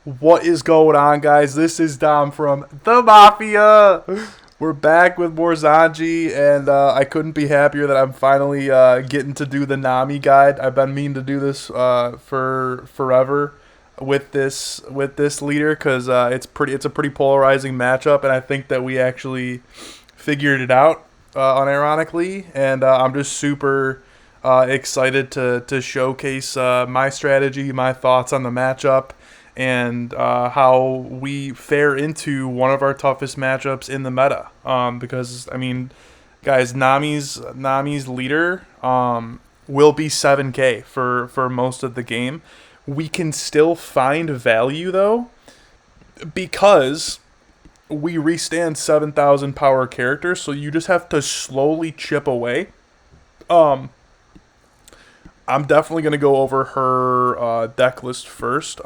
What is going on, guys? This is Dom from the Mafia. We're back with more Sanji, and I couldn't be happier that I'm finally getting to do the Nami guide. I've been meaning to do this for forever with this leader because it's a pretty polarizing matchup, and I think that we actually figured it out unironically, and I'm just super excited to showcase my strategy, my thoughts on the matchup, and how we fare into one of our toughest matchups in the meta. Because I mean, guys, Nami's leader will be 7K for most of the game. We can still find value though, because we restand 7,000 power characters, so you just have to slowly chip away. Um, I'm definitely gonna go over her deck list first.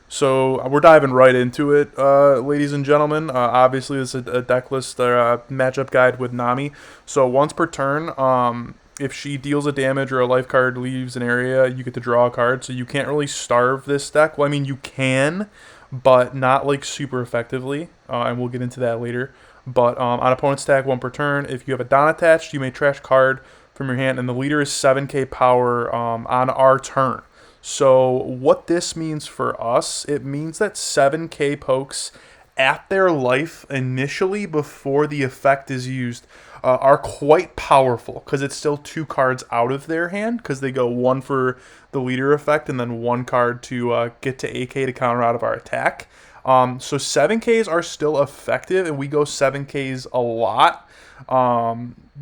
So we're diving right into it, ladies and gentlemen. Obviously, this is a deck list, matchup guide with Nami. So once per turn, if she deals a damage or a life card leaves an area, you get to draw a card. So you can't really starve this deck. Well, I mean, you can, but not like super effectively. And we'll get into that later. But on opponent's stack, one per turn. If you have a Don attached, you may trash card from your hand, and the leader is 7K power on our turn. So what this means for us, it means that 7K pokes at their life initially before the effect is used are quite powerful, because it's still two cards out of their hand, because they go one for the leader effect and then one card to get to AK to counter out of our attack. So 7Ks are still effective, and we go 7Ks a lot.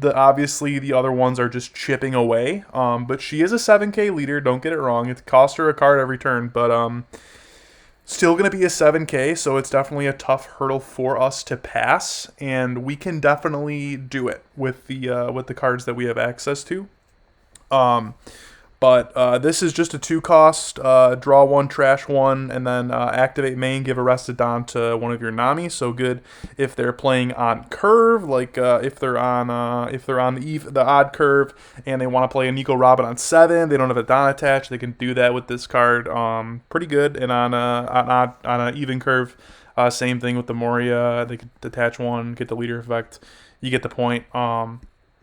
Obviously the other ones are just chipping away. But she is a 7K leader. Don't get it wrong. It costs her a card every turn, but still gonna be a 7K. So it's definitely a tough hurdle for us to pass, and we can definitely do it with the cards that we have access to. Um, but this is just a 2 cost, draw one, trash one, and then activate main, give Arrested Don to one of your Nami. So good if they're playing on curve, like if they're on the odd curve and they want to play a Nico Robin on 7, they don't have a Don attached, they can do that with this card. Pretty good. And on a even curve, same thing with the Moria. They could detach one, get the leader effect. You get the point.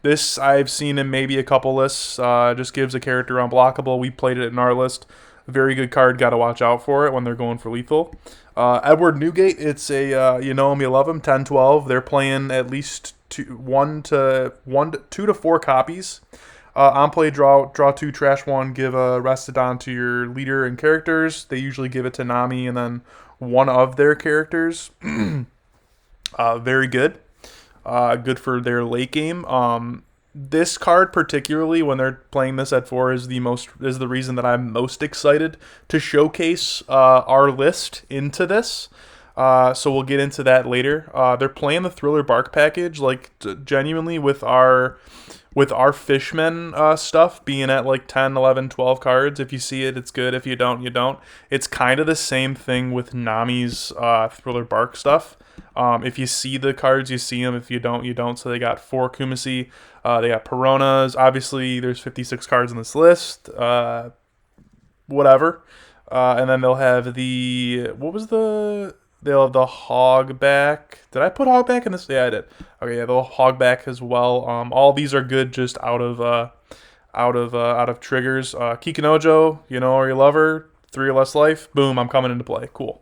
This I've seen in maybe a couple lists. Just gives a character unblockable. We played it in our list. Very good card. Got to watch out for it when they're going for lethal. Edward Newgate. It's a you know him, you love him. 10-12. They're playing at least 2 to 4 copies. On play, draw 2, trash 1, give a Restodon to your leader and characters. They usually give it to Nami and then one of their characters. Very good. Good for their late game. This card particularly, when they're playing this at 4, is the reason that I'm most excited to showcase our list into this. So we'll get into that later. They're playing the Thriller Bark package, like genuinely with our Fishmen stuff being at like 10, 11, 12 cards. If you see it, it's good. If you don't, you don't. It's kind of the same thing with Nami's Thriller Bark stuff. If you see the cards, you see them. If you don't, you don't. So they got 4 Kumasi. They got Peronas. Obviously, there's 56 cards on this list. Whatever. And then they'll have they'll have the Hogback. Did I put Hogback in this? Yeah, I did. Okay, yeah, the Hogback as well. All these are good just out of triggers. Kikinojo, you know, or you love her. 3 or less life. Boom, I'm coming into play. Cool.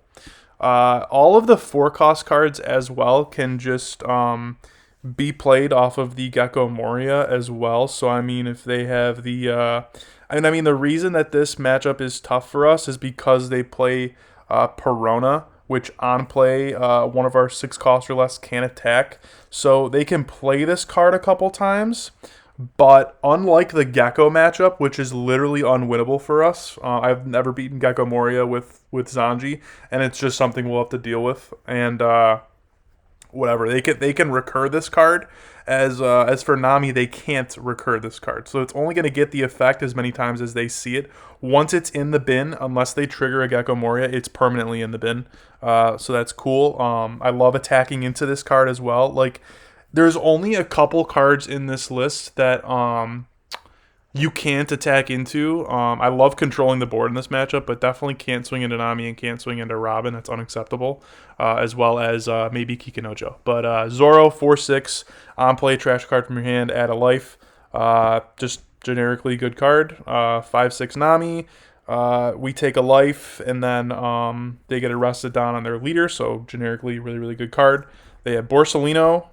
All of the 4-cost cards as well can just be played off of the Gecko Moria as well. So I mean, if they have the the reason that this matchup is tough for us is because they play Perona, which on play one of our 6 cost or less can attack. So they can play this card a couple times. But unlike the Gecko matchup, which is literally unwinnable for us, I've never beaten Gecko Moria with Sanji, and it's just something we'll have to deal with. And whatever, they can recur this card. As for Nami, they can't recur this card, so it's only going to get the effect as many times as they see it. Once it's in the bin, unless they trigger a Gecko Moria, it's permanently in the bin. So that's cool. I love attacking into this card as well. Like, there's only a couple cards in this list that you can't attack into. I love controlling the board in this matchup, but definitely can't swing into Nami and can't swing into Robin. That's unacceptable. As well as maybe Kikinojo. But Zoro, 4/6, on play, trash card from your hand, add a life. Just generically good card. 5/6 Nami. We take a life, and then they get arrested down on their leader, so generically really, really good card. They have Borsalino,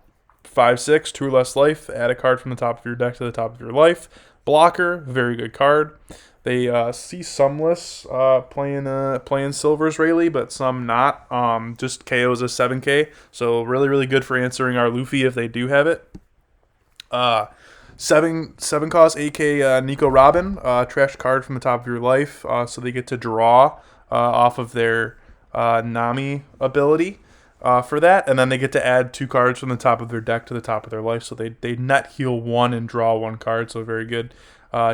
5/6, 2 or less life. Add a card from the top of your deck to the top of your life. Blocker, very good card. They see some lists playing Silver's Rayleigh, but some not. Just KOs a 7K, so really, really good for answering our Luffy if they do have it. Seven cost AK Nico Robin, trash card from the top of your life, so they get to draw off of their Nami ability for that, and then they get to add 2 cards from the top of their deck to the top of their life, so they net heal 1 and draw 1 card, so very good.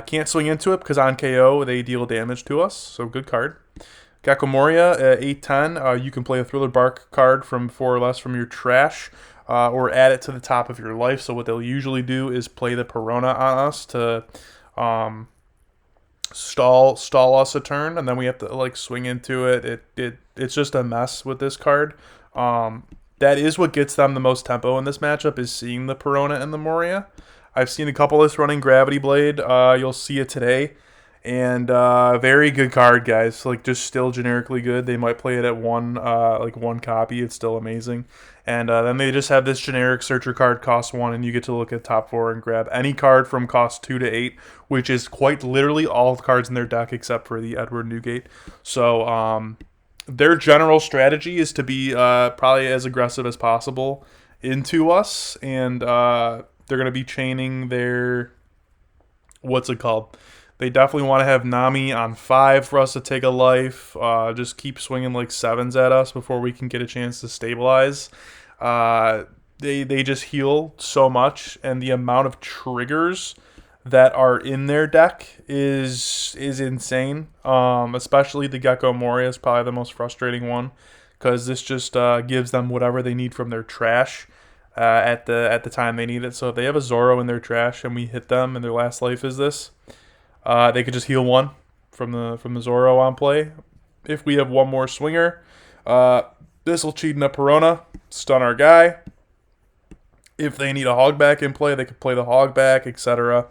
Can't swing into it because on KO they deal damage to us, so good card. Gecko Moria, 8/10, you can play a Thriller Bark card from 4 or less from your trash, or add it to the top of your life. So what they'll usually do is play the Perona on us to stall us a turn, and then we have to like swing into it. It's just a mess with this card. That is what gets them the most tempo in this matchup, is seeing the Perona and the Moria. I've seen a couple lists running Gravity Blade. You'll see it today. And very good card, guys. Like, just still generically good. They might play it at one copy. It's still amazing. And then they just have this generic searcher card, cost 1, and you get to look at top 4 and grab any card from cost 2 to 8, which is quite literally all the cards in their deck except for the Edward Newgate. So their general strategy is to be probably as aggressive as possible into us, and they're going to be chaining their, what's it called? They definitely want to have Nami on 5 for us to take a life. Just keep swinging like 7s at us before we can get a chance to stabilize. They just heal so much, and the amount of triggers that are in their deck is insane. Especially the Gecko Moria is probably the most frustrating one, because this just gives them whatever they need from their trash at the time they need it. So if they have a Zoro in their trash and we hit them and their last life is this, they could just heal 1 from the Zoro on play. If we have one more swinger, this will cheat in a Perona, stun our guy. If they need a Hogback in play, they could play the Hogback, etc.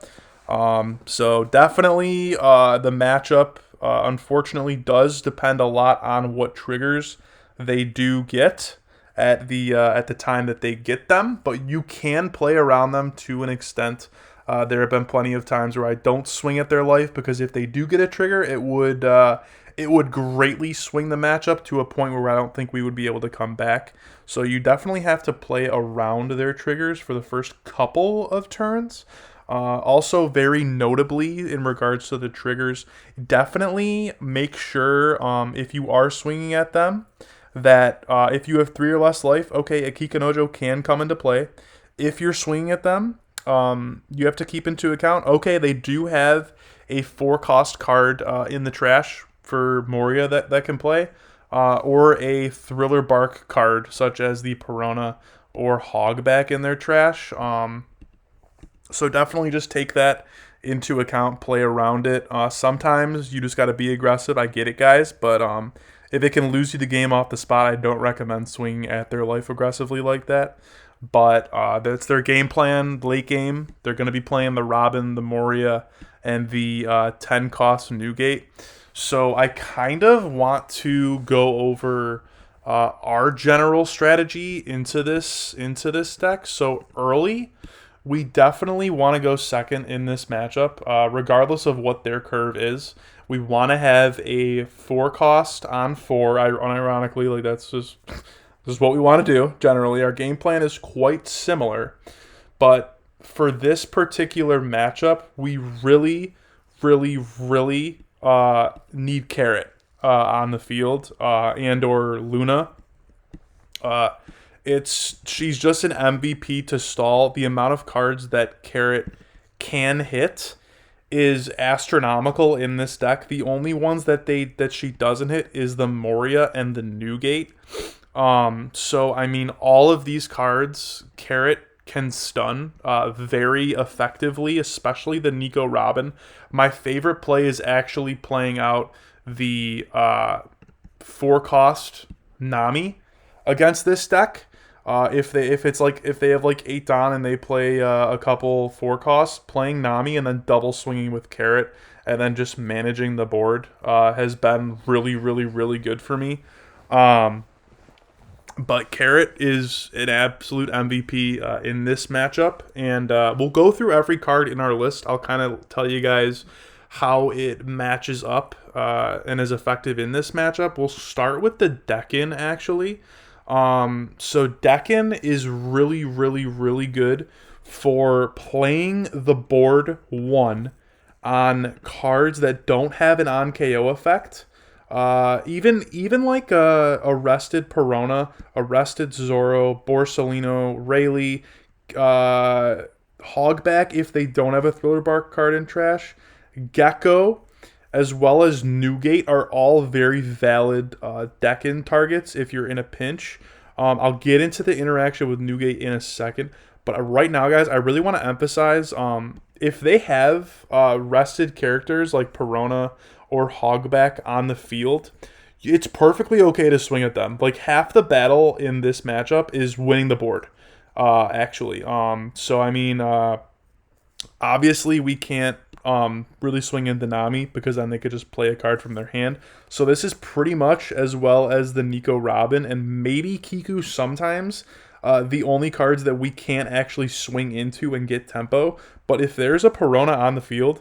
So definitely the matchup, unfortunately, does depend a lot on what triggers they do get at the time that they get them. But you can play around them to an extent. There have been plenty of times where I don't swing at their life, because if they do get a trigger, it would greatly swing the matchup to a point where I don't think we would be able to come back. So you definitely have to play around their triggers for the first couple of turns. Also, very notably in regards to the triggers, definitely make sure if you are swinging at them that if you have 3 or less life, okay, a Kikinojo can come into play. If you're swinging at them, you have to keep into account, okay, they do have a 4-cost card in the trash for Moria that can play, or a Thriller Bark card such as the Perona or Hogback in their trash. So definitely just take that into account, play around it. Sometimes you just got to be aggressive. I get it, guys, but if it can lose you the game off the spot, I don't recommend swinging at their life aggressively like that. But that's their game plan. Late game, they're going to be playing the Robin, the Moria, and the 10-cost Newgate. So I kind of want to go over our general strategy into this deck. So early, we definitely want to go second in this matchup, regardless of what their curve is. We want to have a 4-cost on 4. Unironically, like that's just... This is what we want to do, generally. Our game plan is quite similar. But for this particular matchup, we really, really, really need Carrot on the field, and or Luna. She's just an MVP to stall. The amount of cards that Carrot can hit is astronomical in this deck. The only ones that she doesn't hit is the Moria and the Newgate. So I mean, all of these cards Carrot can stun very effectively, especially the Nico Robin. My favorite play is actually playing out the 4-cost Nami against this deck. If they have like 8 Don and they play a couple 4-costs, playing Nami and then double swinging with Carrot and then just managing the board has been really, really, really good for me. But Carrot is an absolute MVP in this matchup, and we'll go through every card in our list. I'll kind of tell you guys how it matches up and is effective in this matchup. We'll start with the Decken, actually. So Decken is really, really, really good for playing the board 1 on cards that don't have an on KO effect. Even like Arrested Perona, Arrested Zoro, Borsalino, Rayleigh, Hogback if they don't have a Thriller Bark card in trash, Gecko, as well as Newgate are all very valid Decken targets if you're in a pinch. I'll get into the interaction with Newgate in a second, but right now, guys, I really want to emphasize if they have rested characters like Perona or Hogback on the field, it's perfectly okay to swing at them. Like, half the battle in this matchup is winning the board, actually. So, I mean, obviously we can't really swing into Nami because then they could just play a card from their hand. So this is pretty much, as well as the Nico Robin and maybe Kiku sometimes, the only cards that we can't actually swing into and get tempo. But if there's a Perona on the field,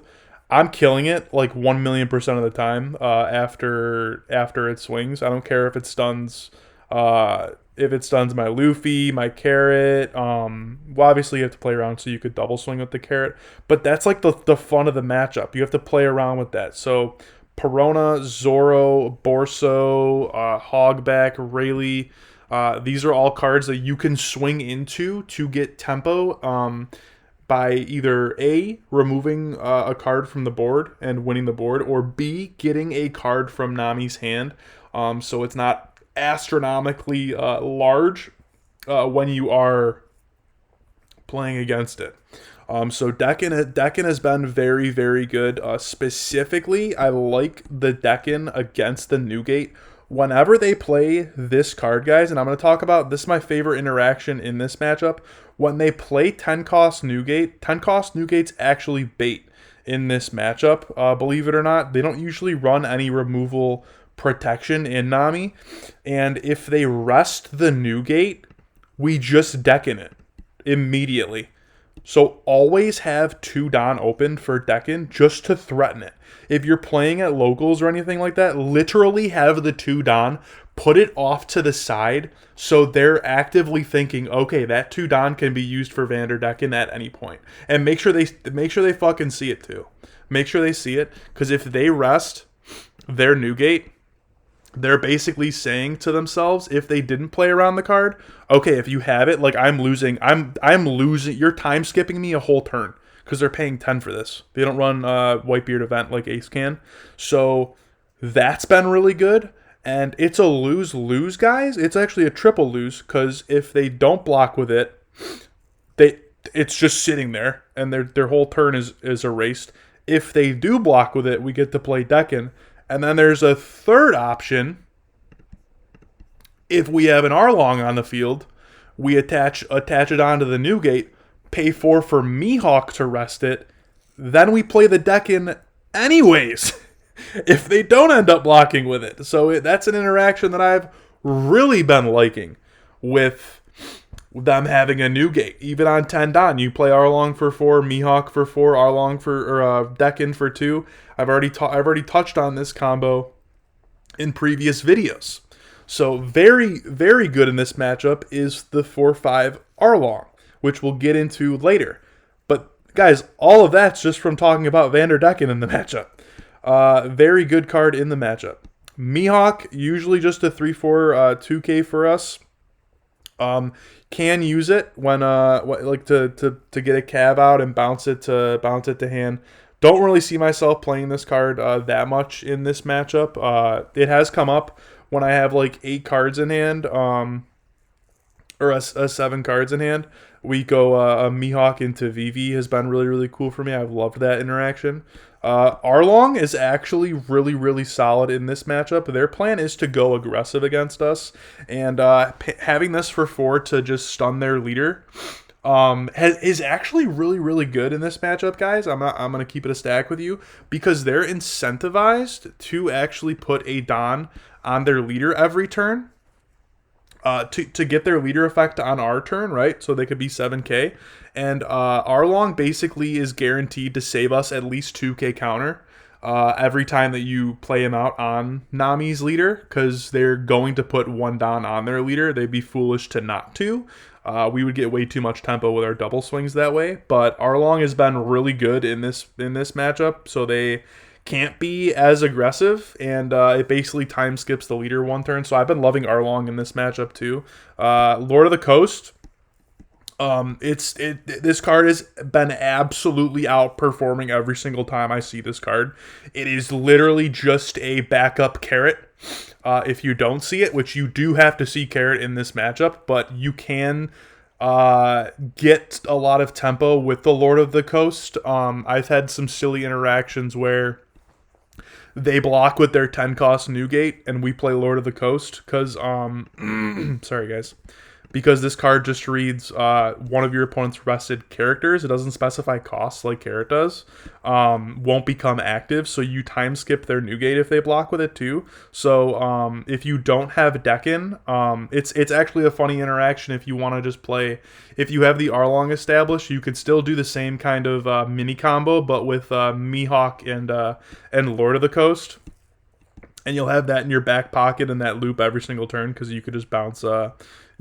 I'm killing it like 1,000,000% of the time after it swings. I don't care if it stuns my Luffy, my Carrot. Well, obviously you have to play around so you could double swing with the Carrot, but that's like the fun of the matchup. You have to play around with that. So Perona, Zoro, Borso, Hogback, Rayleigh, these are all cards that you can swing into to get tempo. By either A, removing a card from the board and winning the board, or B, getting a card from Nami's hand. So it's not astronomically large when you are playing against it. So Decken has been very, very good. Specifically, I like the Decken against the Newgate. Whenever they play this card, guys, and I'm going to talk about, this is my favorite interaction in this matchup, when they play 10-cost Newgate, 10-cost Newgate's actually bait in this matchup, believe it or not. They don't usually run any removal protection in Nami, and if they rest the Newgate, we just Decken it immediately. So always have 2 Don open for Decken just to threaten it. If you're playing at locals or anything like that, literally have the 2 Don, put it off to the side so they're actively thinking, okay, that 2 Don can be used for Vanderdecken at any point. And make sure they fucking see it too. Make sure they see it, because if they rest their Newgate, they're basically saying to themselves, if they didn't play around the card, okay, if you have it, like, I'm losing, you're time skipping me a whole turn, because they're paying 10 for this. They don't run Whitebeard event like Ace can. So that's been really good, and it's a lose-lose, guys. It's actually a triple lose, because if they don't block with it, it's just sitting there, and their whole turn is erased. If they do block with it, we get to play Decken. And then there's a third option. If we have an Arlong on the field, we attach it onto the Newgate, pay 4 for Mihawk to rest it, then we play the Decken anyways, if they don't end up blocking with it. So that's an interaction that I've really been liking with them having a Newgate. Even on 10 Don, you play Arlong for 4, Mihawk for 4, Arlong or Decken for 2. I've already touched on this combo in previous videos. So very, very good in this matchup is the 4/5 Arlong, which we'll get into later. But guys, all of that's just from talking about Vanderdecken in the matchup. Very good card in the matchup. Mihawk, usually just a 3/4 2K for us. Can use it when like to get a cav out and bounce it to hand. Don't really see myself playing this card that much in this matchup. It has come up when I have like 8 cards in hand. or us 7 cards in hand. We go a Mihawk into Vivi has been really, really cool for me. I've loved that interaction. Arlong is actually really, really solid in this matchup. Their plan is to go aggressive against us, and having this for 4 to just stun their leader is actually really, really good in this matchup, guys. I'm gonna keep it a stack with you because they're incentivized to actually put a Don on their leader every turn. To get their leader effect on our turn, right? So they could be 7k. And Arlong basically is guaranteed to save us at least 2k counter every time that you play him out on Nami's leader, because they're going to put 1 Don on their leader. They'd be foolish to not to. We would get way too much tempo with our double swings that way. But Arlong has been really good in this matchup, so they can't be as aggressive, and it basically time skips the leader 1 turn. So I've been loving Arlong in this matchup too. Lord of the Coast. This card has been absolutely outperforming every single time I see this card. It is literally just a backup carrot. If you don't see it, which you do have to see carrot in this matchup, but you can get a lot of tempo with the Lord of the Coast. I've had some silly interactions where they block with their 10 cost Newgate and we play Lord of the Coast because sorry guys, because this card just reads one of your opponent's rested characters. It doesn't specify costs like Carrot does. Won't become active, so you time skip their Newgate if they block with it too. So if you don't have Decken, it's actually a funny interaction if you want to just play. If you have the Arlong established, you could still do the same kind of mini combo, but with Mihawk and Lord of the Coast. And you'll have that in your back pocket in that loop every single turn because you could just bounce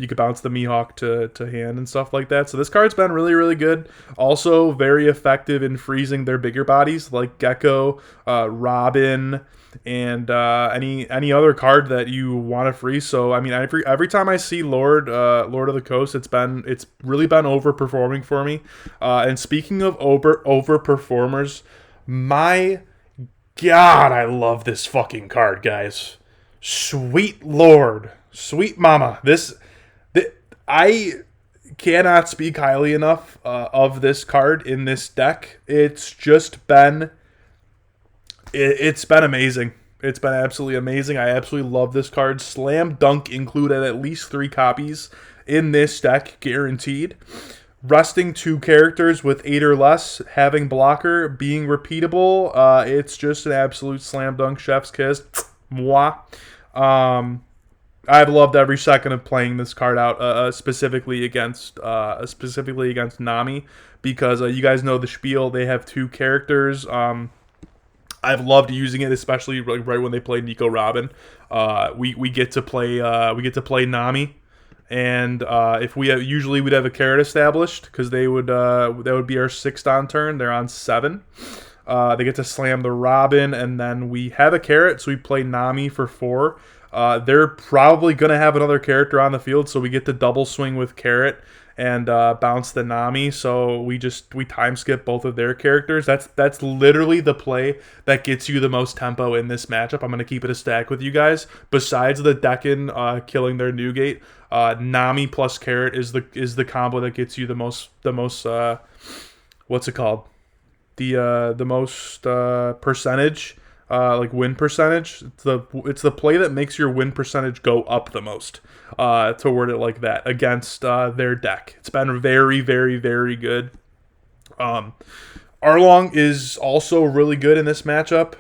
you could bounce the Mihawk to hand and stuff like that. So this card's been really, really good. Also very effective in freezing their bigger bodies like Gecko, Robin, and any other card that you want to freeze. So I mean, every time I see Lord of the Coast, it's really been overperforming for me. And speaking of overperformers, my God, I love this fucking card, guys. Sweet Lord, sweet Mama. I cannot speak highly enough of this card in this deck. It's just been, it's been amazing. It's been absolutely amazing. I absolutely love this card. Slam Dunk included at least 3 copies in this deck, guaranteed. Resting 2 characters with 8 or less, having blocker, being repeatable. It's just an absolute slam dunk, chef's kiss. Moi. I've loved every second of playing this card out, specifically against Nami, because you guys know the spiel. They have 2 characters. I've loved using it, especially right when they play Nico Robin. We get to play Nami, and if usually we'd have a carrot established because that would be our 6th on turn. They're on 7. They get to slam the Robin, and then we have a carrot, so we play Nami for 4. They're probably going to have another character on the field, so we get to double swing with Carrot and bounce the Nami. So we time skip both of their characters. That's literally the play that gets you the most tempo in this matchup. I'm going to keep it a stack with you guys. Besides the Decken killing their Newgate, Nami plus Carrot is the combo that gets you the most what's it called? The most percentage. Like win percentage. It's the play that makes your win percentage go up the most, to word it like that, against their deck. It's been very, very, very good. Arlong is also really good in this matchup.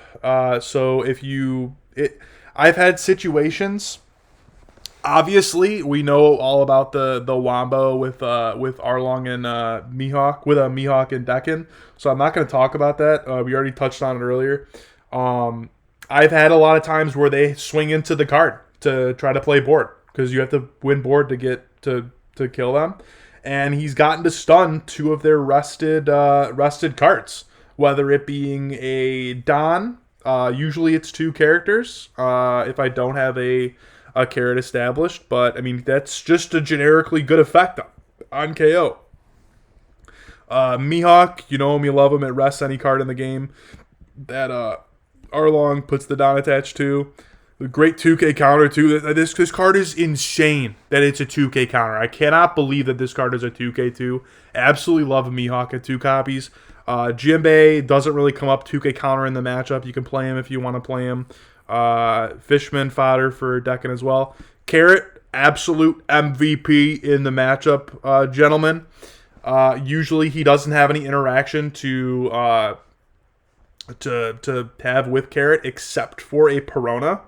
So I've had situations. Obviously, we know all about the wombo with Arlong and Mihawk, with Mihawk and Decken. So I'm not going to talk about that. We already touched on it earlier. I've had a lot of times where they swing into the card to try to play board because you have to win board to get to kill them, and he's gotten to stun 2 of their rested cards, whether it being a Don. Usually it's 2 characters if I don't have a carrot established, but I mean that's just a generically good effect on KO. Mihawk, you know him, you love him. It rests any card in the game that Arlong puts the Don attached to. The great 2K counter too. This card is insane that it's a 2K counter. I cannot believe that this card is a 2K2. Absolutely love Mihawk at 2 copies. Jinbei doesn't really come up 2K counter in the matchup. You can play him if you want to play him. Fishman fodder for Decken as well. Carrot, absolute MVP in the matchup, gentlemen. Usually he doesn't have any interaction to have with Carrot except for a Perona.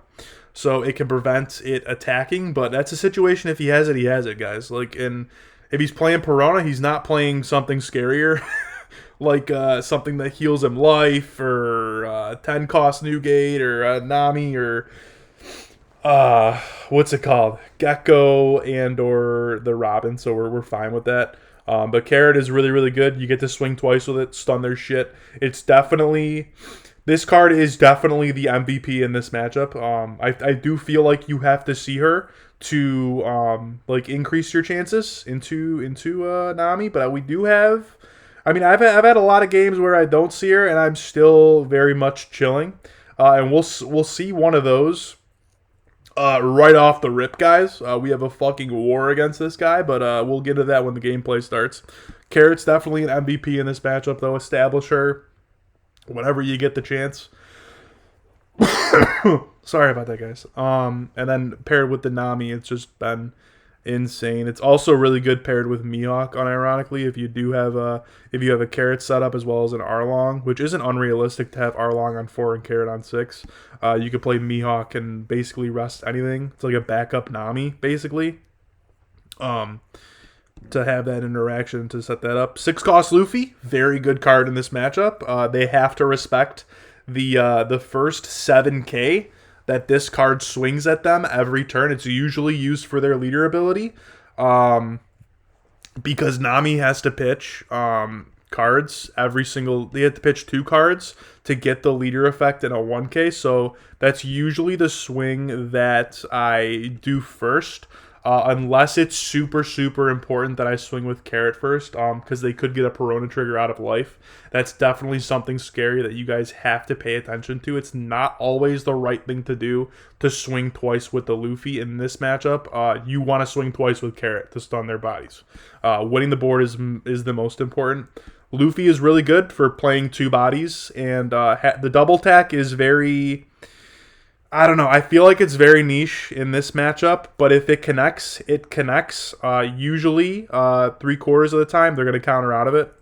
So it can prevent it attacking, but that's a situation if he has it, guys. Like, and if he's playing Perona, he's not playing something scarier, like something that heals him life, or 10 cost Newgate, or Nami, or what's it called? Gecko and or the Robin. So we're fine with that. But Carrot is really, really good. You get to swing twice with it, stun their shit. This card is definitely the MVP in this matchup. I do feel like you have to see her to like increase your chances into Nami, but we do have. I mean, I've had a lot of games where I don't see her, and I'm still very much chilling. And we'll see one of those right off the rip, guys. We have a fucking war against this guy, but we'll get to that when the gameplay starts. Carrot's definitely an MVP in this matchup, though. Establish her whenever you get the chance. Sorry about that, guys. And then paired with the Nami, it's just been insane. It's also really good paired with Mihawk, unironically, if you have a Carrot setup as well as an Arlong, which isn't unrealistic to have Arlong on 4 and Carrot on 6. You could play Mihawk and basically rest anything. It's like a backup Nami, basically. To have that interaction to set that up. 6 cost Luffy, very good card in this matchup. They have to respect the first 7K that this card swings at them every turn. It's usually used for their leader ability, because Nami has to pitch cards every single. They have to pitch 2 cards to get the leader effect in a 1K. So that's usually the swing that I do first. Unless it's super, super important that I swing with Carrot first, because they could get a Perona trigger out of life. That's definitely something scary that you guys have to pay attention to. It's not always the right thing to do to swing twice with the Luffy in this matchup. You want to swing twice with Carrot to stun their bodies. Winning the board is the most important. Luffy is really good for playing 2 bodies, and the double tack is very... I don't know. I feel like it's very niche in this matchup, but if it connects, it connects. Usually, 3/4 of the time, they're going to counter out of it,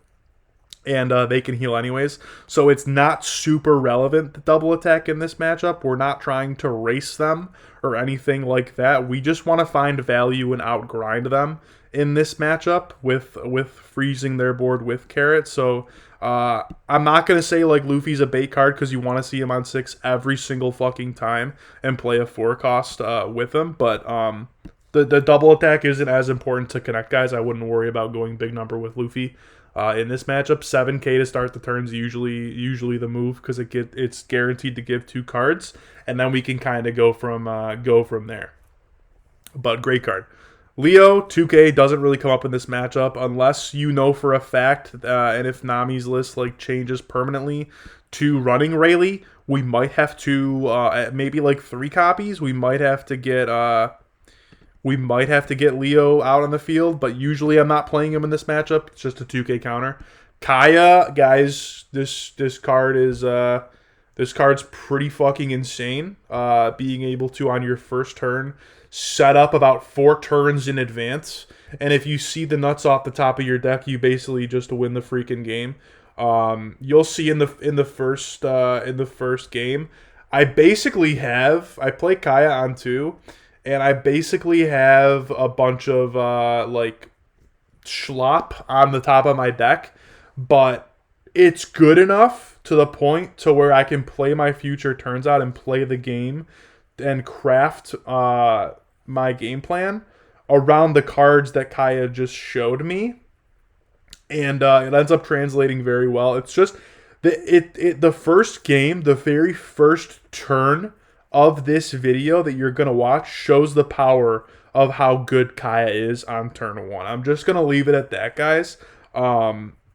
and they can heal anyways. So it's not super relevant, the double attack in this matchup. We're not trying to race them or anything like that. We just want to find value and outgrind them in this matchup with freezing their board with Carrot. So I'm not going to say like Luffy's a bait card because you want to see him on 6 every single fucking time and play a 4 cost with him. But the double attack isn't as important to connect, guys. I wouldn't worry about going big number with Luffy. In this matchup, 7K to start the turn is usually the move because it's guaranteed to give 2 cards, and then we can kind of go from there. But great card. Leo, 2K, doesn't really come up in this matchup unless you know for a fact, and if Nami's list like changes permanently to running Rayleigh, we might have to maybe like 3 copies. We might have to get Leo out on the field, but usually I'm not playing him in this matchup. It's just a 2K counter. Kaya, guys, this card's pretty fucking insane. Being able to on your first turn set up about 4 turns in advance, and if you see the nuts off the top of your deck, you basically just win the freaking game. You'll see in the first game, I play Kaya on 2, and I basically have a bunch of like schlop on the top of my deck, but it's good enough to the point to where I can play my future turns out and play the game and craft my game plan around the cards that Kaya just showed me, and it ends up translating very well. It's just the first game, the very first turn of this video that you're gonna watch shows the power of how good Kaya is on turn 1. I'm just gonna leave it at that, guys.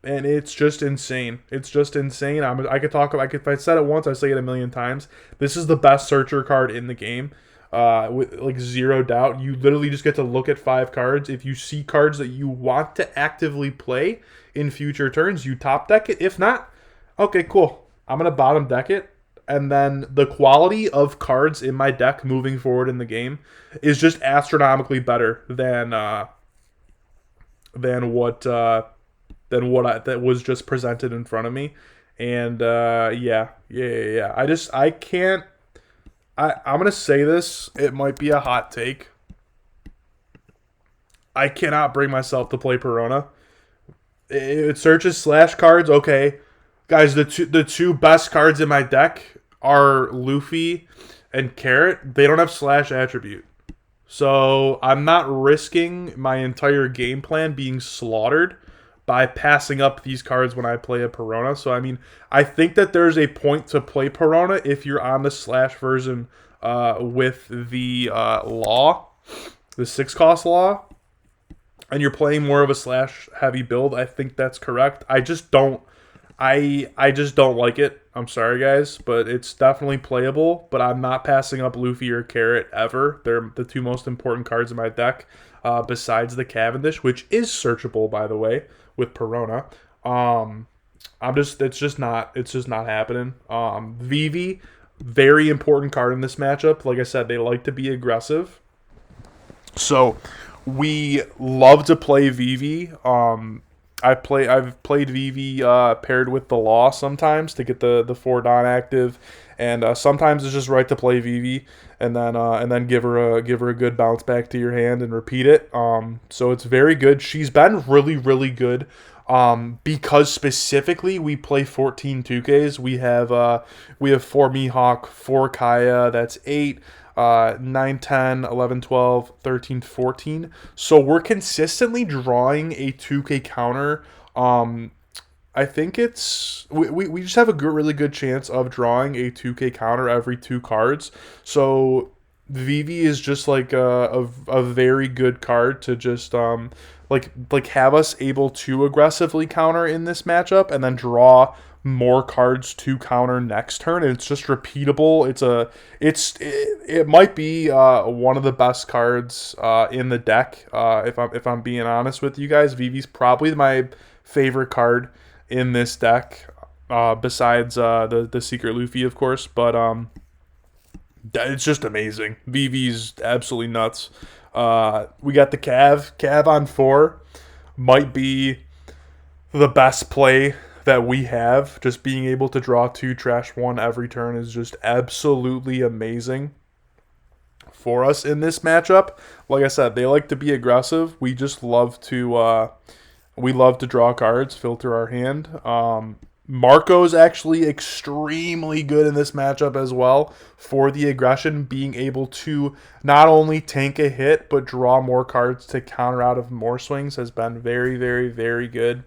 and it's just insane. It's just insane. I could talk about. If I said it once, I say it a million times. This is the best searcher card in the game, with like zero doubt. You literally just get to look at 5 cards. If you see cards that you want to actively play in future turns, you top deck it. If not, okay, cool. I'm gonna bottom deck it, and then the quality of cards in my deck moving forward in the game is just astronomically better than what that was just presented in front of me. And yeah. I can't. I'm gonna say this. It might be a hot take. I cannot bring myself to play Perona. It searches slash cards. Okay, guys, the two best cards in my deck are Luffy and Carrot. They don't have slash attribute. So I'm not risking my entire game plan being slaughtered by passing up these cards when I play a Perona. So I mean, I think that there's a point to play Perona if you're on the slash version with the law, the 6-cost law, and you're playing more of a slash heavy build. I think that's correct. I just don't. I just don't like it. I'm sorry, guys, but it's definitely playable. But I'm not passing up Luffy or Carrot ever. They're the two most important cards in my deck, besides the Cavendish, which is searchable, by the way, with Perona. It's just not happening. Vivi, very important card in this matchup. Like I said, they like to be aggressive, so we love to play Vivi. I've played Vivi paired with the Law sometimes to get the 4 Don active, and sometimes it's just right to play Vivi and then give her a good bounce back to your hand and repeat it. So it's very good. She's been really good. Because specifically we play 14 2Ks. We have 4 Mihawk, 4 Kaya. That's 8. 9, 10, 11, 12, 13, 14. So we're consistently drawing a 2K counter. I think it's... We just have a really good chance of drawing a 2K counter every 2 cards. So Vivi is just like a very good card to just like have us able to aggressively counter in this matchup and then draw more cards to counter next turn, and it's just repeatable. It might be one of the best cards in the deck. If I'm being honest with you guys, Vivi's probably my favorite card in this deck, besides the Secret Luffy, of course. But it's just amazing. Vivi's absolutely nuts. We got the Cav on 4, might be the best play that we have. Just being able to draw 2, trash 1 every turn is just absolutely amazing for us in this matchup. Like I said, they like to be aggressive. We just love to draw cards, filter our hand. Marco's actually extremely good in this matchup as well for the aggression, being able to not only tank a hit but draw more cards to counter out of more swings has been very good.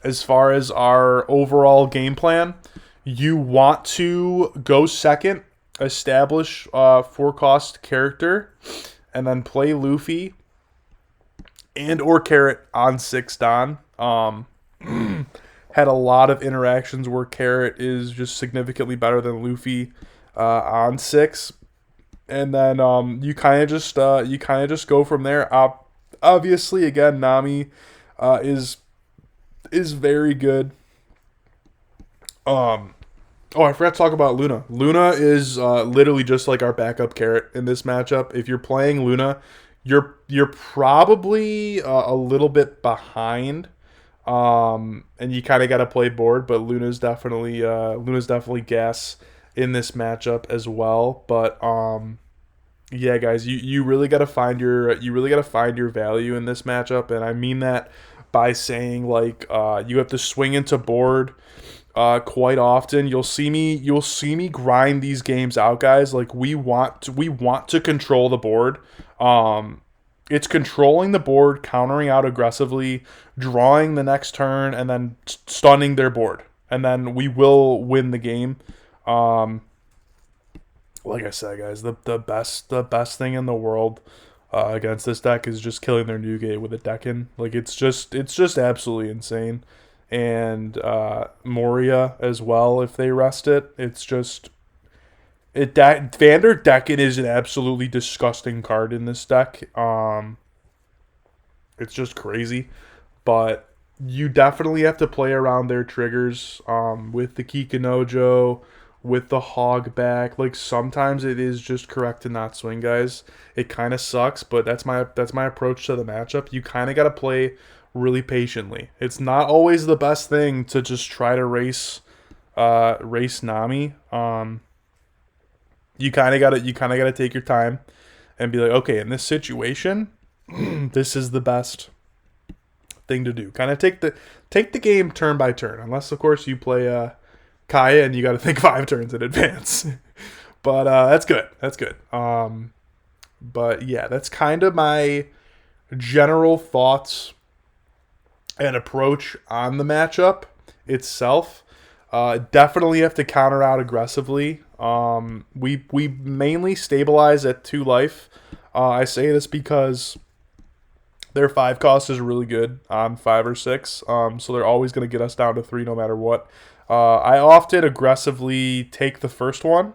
As far as our overall game plan, you want to go second, establish 4-cost character, and then play Luffy and or Carrot on 6 Don. Had a lot of interactions where Carrot is just significantly better than Luffy on 6, and then you kind of just go from there. Obviously, again, Nami is very good. I forgot to talk about Luna. Luna is literally just like our backup Carrot in this matchup. If you're playing Luna, you're probably a little bit behind, and you kind of got to play board. But Luna's definitely gas in this matchup as well. But yeah, guys, you really got to find your value in this matchup, and I mean that by saying like you have to swing into board quite often. You'll see me grind these games out, guys. Like we want to control the board. It's controlling the board, countering out aggressively, drawing the next turn, and then stunning their board, and then we will win the game. Like I said, guys, the best thing in the world against this deck is just killing their Newgate with a Decan. Like it's just absolutely insane. And Moria as well if they rest it. It's just Vander Decken is an absolutely disgusting card in this deck. It's just crazy, but you definitely have to play around their triggers with the Kikanojo, with the hog back. Like sometimes it is just correct to not swing, guys. It kind of sucks, but that's my approach to the matchup. You kind of got to play really patiently. It's not always the best thing to just try to race Nami. You kind of gotta take your time and be like, okay, in this situation, this is the best thing to do. Kind of take the game turn by turn, unless of course you play Kaya and you got to think 5 turns in advance. But that's good. That's good. But yeah, that's kind of my general thoughts and approach on the matchup itself. Definitely have to counter out aggressively. We mainly stabilize at 2 life. I say this because their 5 cost is really good on 5 or 6. So they're always going to get us down to 3 no matter what. I often aggressively take the first one,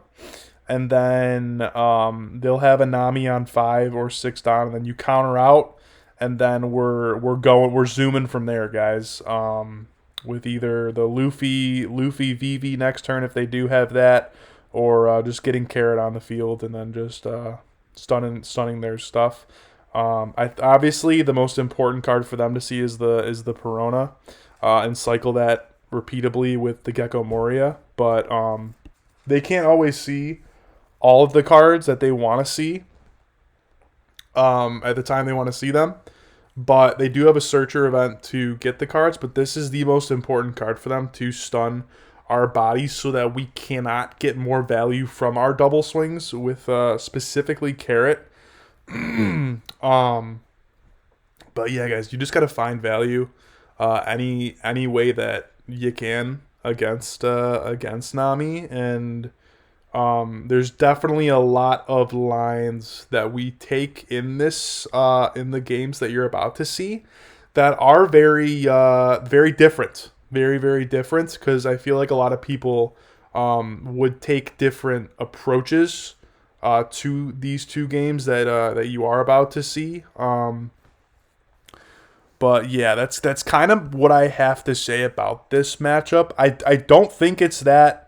and then they'll have a Nami on 5 or 6 down, and then you counter out, and then we're zooming from there, guys. With either the Luffy VV next turn if they do have that, or just getting Carrot on the field and then just stunning their stuff. Obviously the most important card for them to see is the Perona, and cycle that repeatably with the Gecko Moria, but they can't always see all of the cards that they want to see at the time they want to see them. But they do have a searcher event to get the cards, but this is the most important card for them to stun our bodies so that we cannot get more value from our double swings with specifically Carrot. But yeah, guys, you just got to find value any way that you can against Nami, and there's definitely a lot of lines that we take in this in the games that you're about to see that are very different, very different, because I feel like a lot of people would take different approaches to these 2 games that you are about to see. But yeah, that's kind of what I have to say about this matchup. I don't think it's that.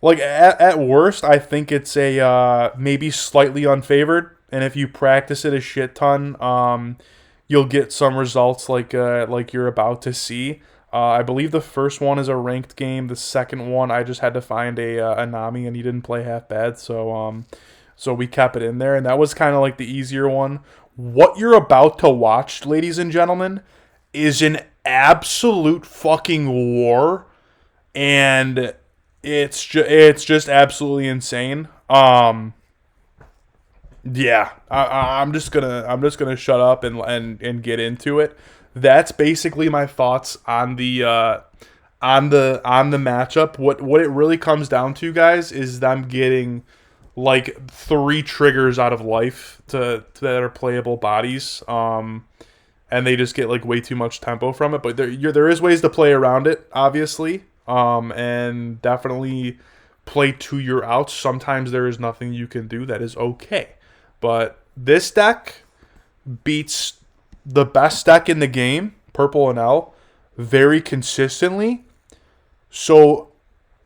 Like, at worst, I think it's a maybe slightly unfavored, and if you practice it a shit ton, you'll get some results like you're about to see. I believe the first one is a ranked game. The second one, I just had to find a Nami, and he didn't play half bad, so we kept it in there, and that was kind of like the easier one. What you're about to watch, ladies and gentlemen, is an absolute fucking war, and it's just absolutely insane. Yeah, I'm just gonna shut up and get into it. That's basically my thoughts on the matchup. What it really comes down to, guys, is them getting like 3 triggers out of life that are playable bodies. And they just get like way too much tempo from it. But there is ways to play around it, obviously. And definitely play to your outs. Sometimes there is nothing you can do. That is okay. But this deck beats the best deck in the game, Purple and L, very consistently. So,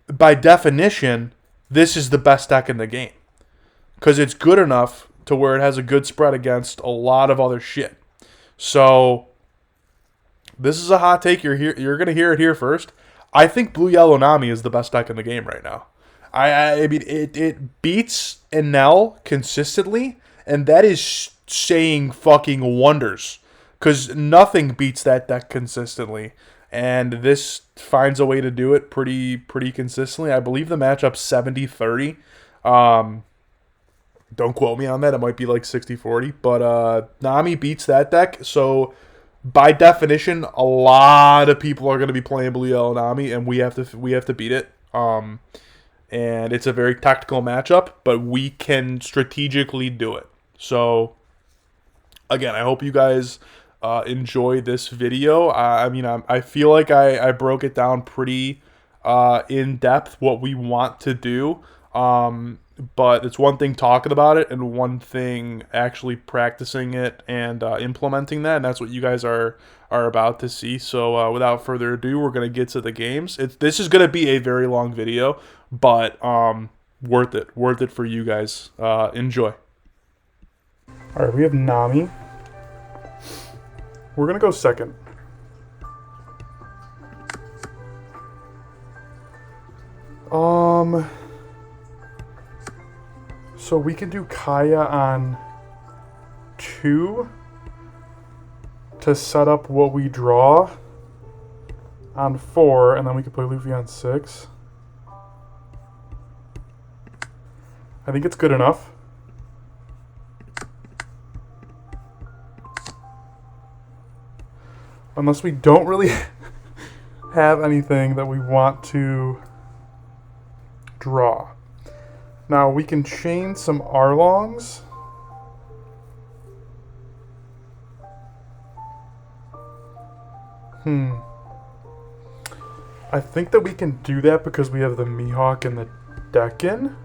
by definition, this is the best deck in the game. Because it's good enough to where it has a good spread against a lot of other shit. So, this is a hot take. You're going to hear it here first. I think Blue Yellow Nami is the best deck in the game right now. I mean, it beats Enel consistently, and that is saying fucking wonders. Because nothing beats that deck consistently. And this finds a way to do it pretty consistently. I believe the matchup's 70-30. Don't quote me on that. It might be like 60-40. But Nami beats that deck. So, by definition, a lot of people are going to be playing Blue Yellow Nami, and we have to beat it. And it's a very tactical matchup, but we can strategically do it. So, again, I hope you guys enjoy this video. I mean, I feel like I broke it down pretty in depth what we want to do. But it's one thing talking about it and one thing actually practicing it and implementing that. And that's what you guys are about to see. So without further ado, we're going to get to the games. This is going to be a very long video, but worth it for you guys. Enjoy. All right, we have Nami. We're going to go second. So we can do Kaya on 2 to set up what we draw on 4, and then we could play Luffy on 6. I think it's good enough. Unless we don't really have anything that we want to draw. Now we can chain some Arlongs. I think that we can do that because we have the Mihawk and the Decken.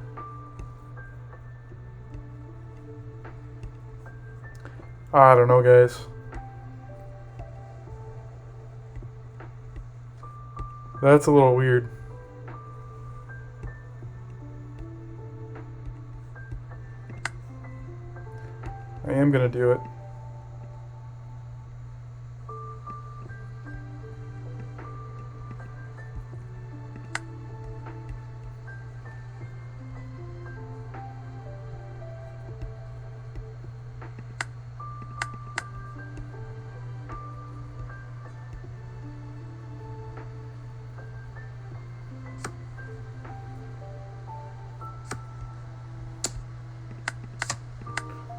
I don't know, guys. That's a little weird. I am gonna do it.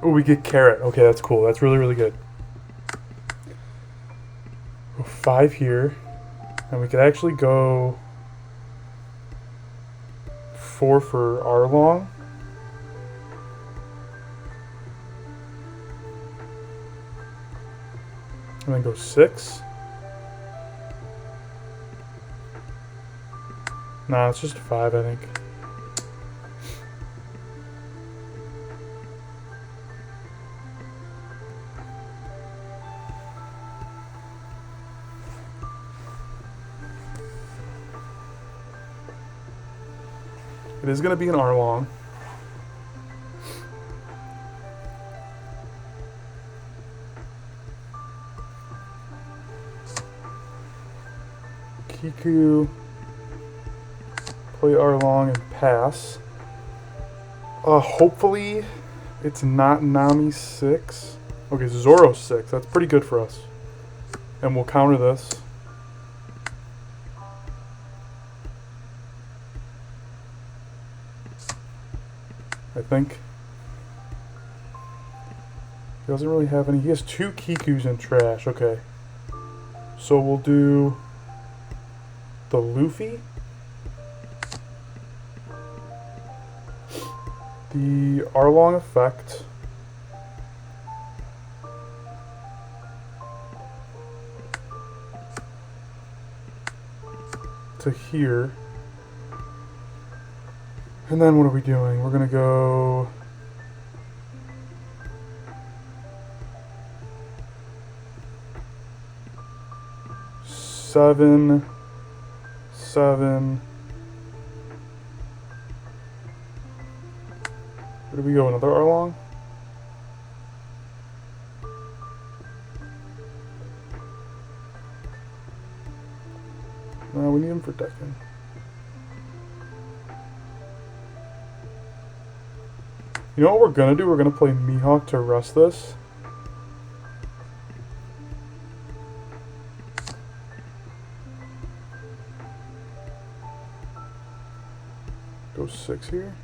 Oh, we get Carrot. Okay, that's cool. That's really, really good. 5 here. And we could actually go 4 for Arlong. And then go 6. Nah, it's just 5, I think. It is going to be an Arlong. Kiku, play Arlong and pass. Hopefully it's not Nami 6. Okay, Zoro 6. That's pretty good for us. And we'll counter this. I think. He doesn't really have any. He has 2 Kikus in trash. Okay. So we'll do the Luffy. The Arlong effect. To here. And then what are we doing? We're gonna go seven. Where do we go? Another Arlong? No, we need him for Decken. You know what we're gonna do? We're gonna play Mihawk to rest this. Go 6 here.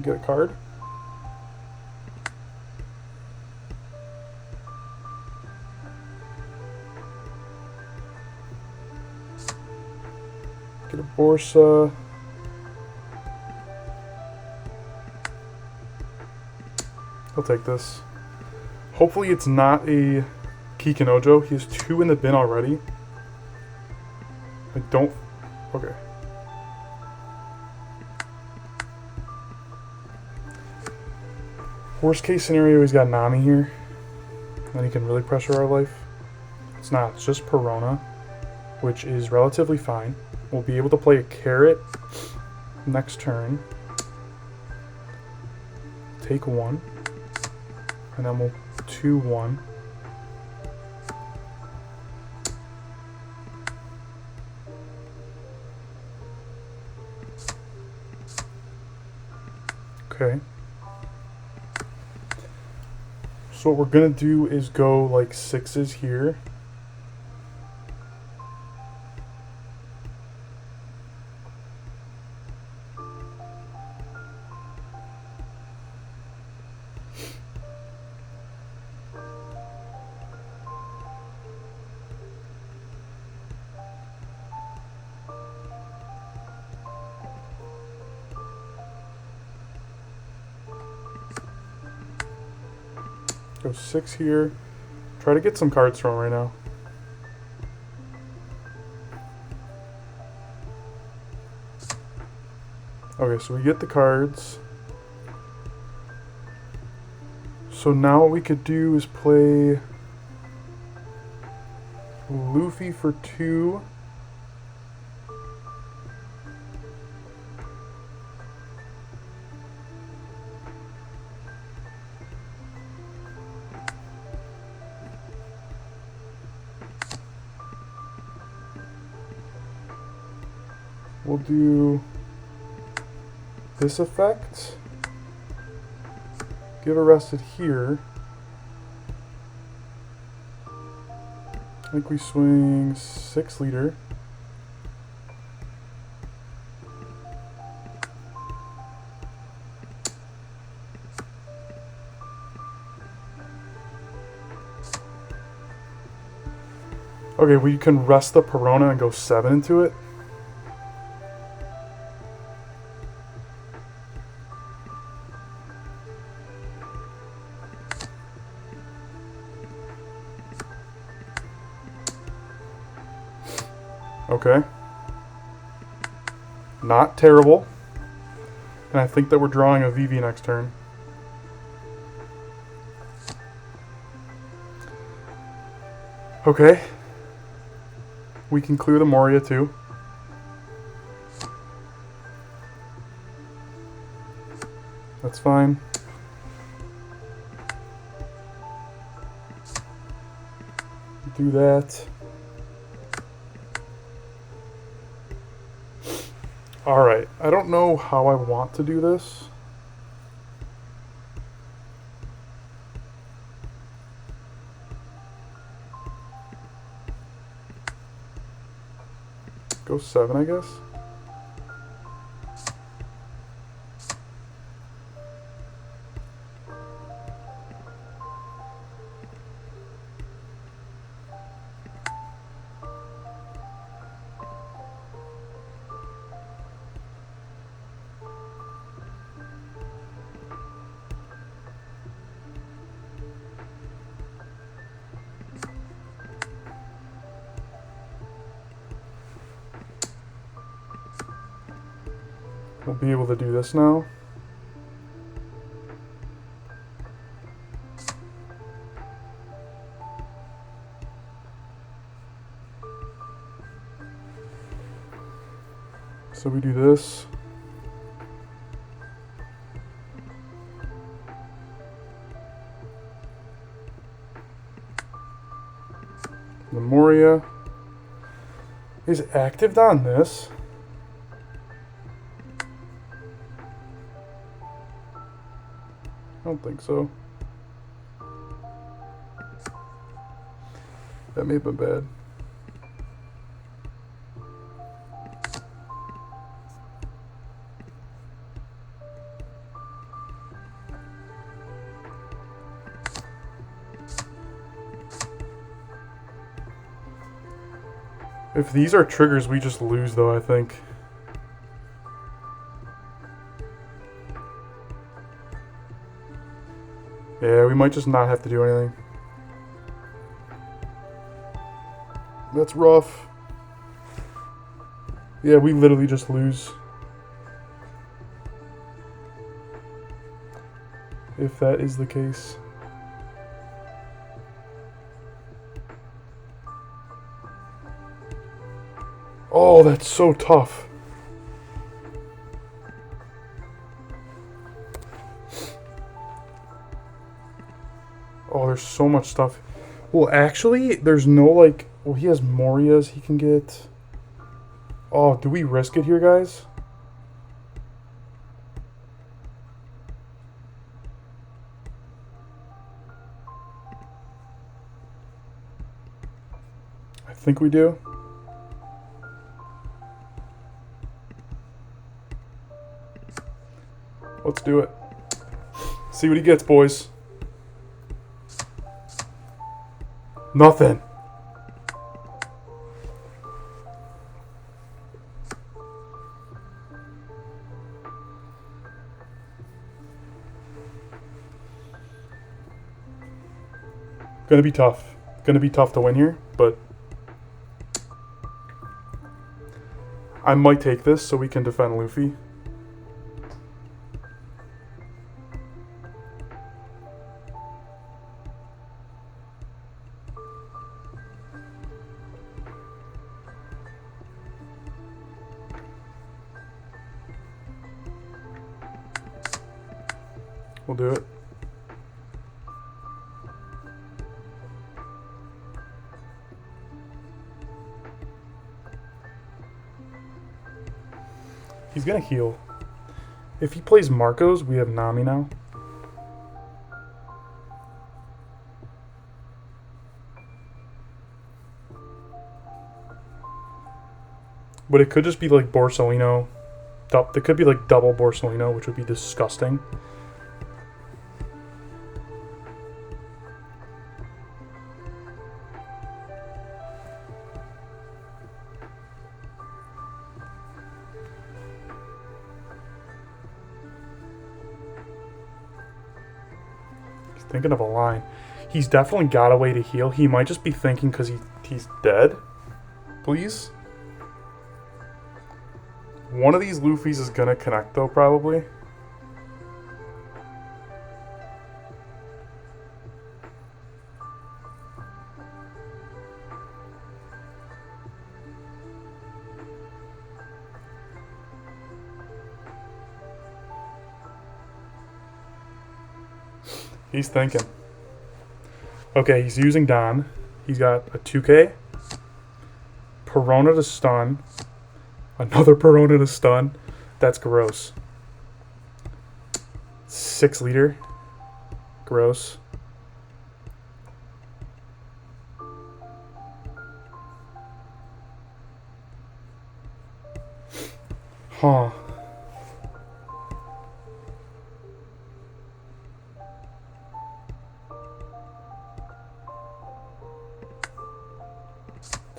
Get a card. Get a Borsa. I'll take this. Hopefully it's not a Kikinojo. He has 2 in the bin already. I don't... Okay. Worst case scenario, he's got Nami here. Then he can really pressure our life. It's not. It's just Perona, which is relatively fine. We'll be able to play a carrot next turn. Take 1. And then we'll 2-1. Okay. So what we're gonna do is go like 6s here. Go 6 here. Try to get some cards from right now. Okay, so we get the cards. So now what we could do is play Luffy for 2. We'll do this effect. Get arrested here. I think we swing 6 leader. Okay, we can rest the Perona and go 7 into it. Okay. Not terrible. And I think that we're drawing a VV next turn. Okay. We can clear the Moria too. That's fine. Do that. Alright, I don't know how I want to do this. Go 7, I guess. We'll be able to do this now. So we do this. The Moria is active on this. I don't think so. That may have been bad. If these are triggers, we just lose though, I think. Yeah, we might just not have to do anything. That's rough. Yeah, we literally just lose. If that is the case. Oh, that's so tough. Oh, there's so much stuff. Well, actually, there's no, like... Well, he has Morias he can get. Oh, do we risk it here, guys? I think we do. Let's do it. See what he gets, boys. Nothing. Gonna be tough. Gonna be tough to win here, but I might take this so we can defend Luffy. We'll do it. He's gonna heal. If he plays Marcos, we have Nami now. But it could just be like Borsalino. It could be like double Borsalino, which would be disgusting. Thinking of a line. He's definitely got a way to heal. He might just be thinking because he's dead. Please? One of these Luffys is going to connect, though, probably. He's thinking. Okay, he's using Don. He's got a 2K. Perona to stun. Another Perona to stun. That's gross. 6 liter. Gross. Huh.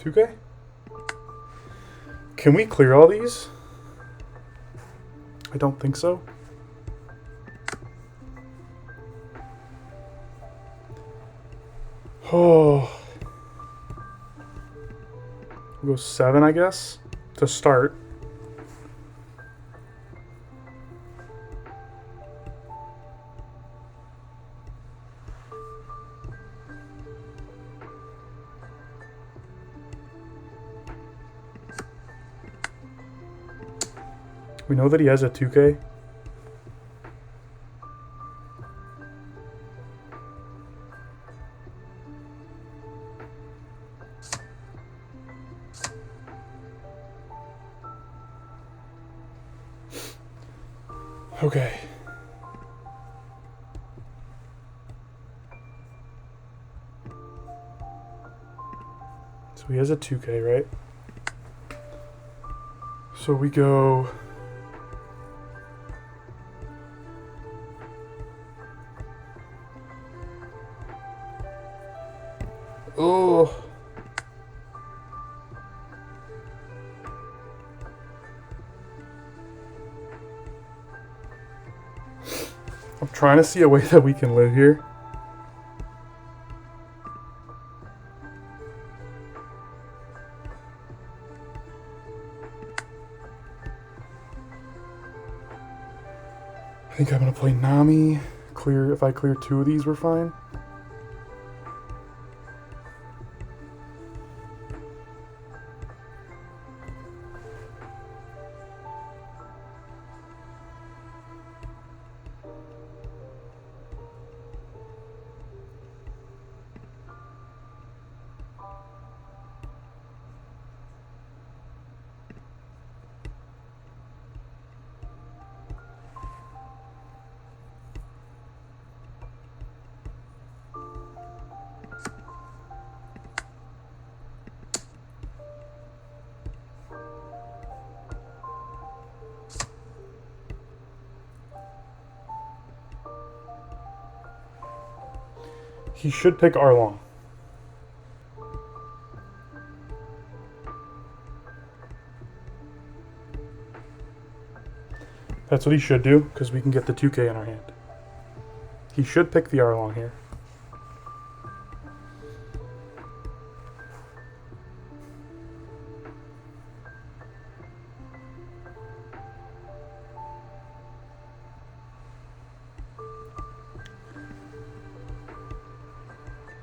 Okay. Can we clear all these? I don't think so. Oh. We'll go 7, I guess, to start. We know that he has a 2K. Okay. So he has a 2K, right? So we go... Oh. I'm trying to see a way that we can live here. I think I'm gonna play Nami. Clear. If I clear 2 of these, we're fine. He should pick Arlong. That's what he should do, because we can get the 2K in our hand. He should pick the Arlong here.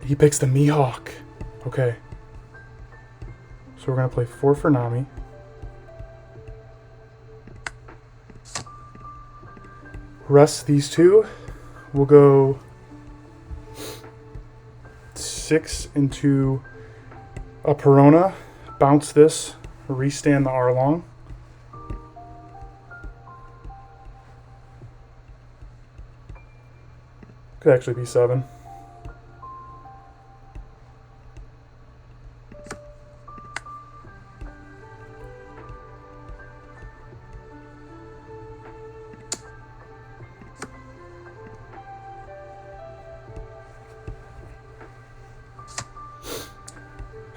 He picks the Mihawk. Okay. So we're going to play 4 for Nami. Rest these 2. We'll go 6 into a Perona. Bounce this. Restand the Arlong. Could actually be 7.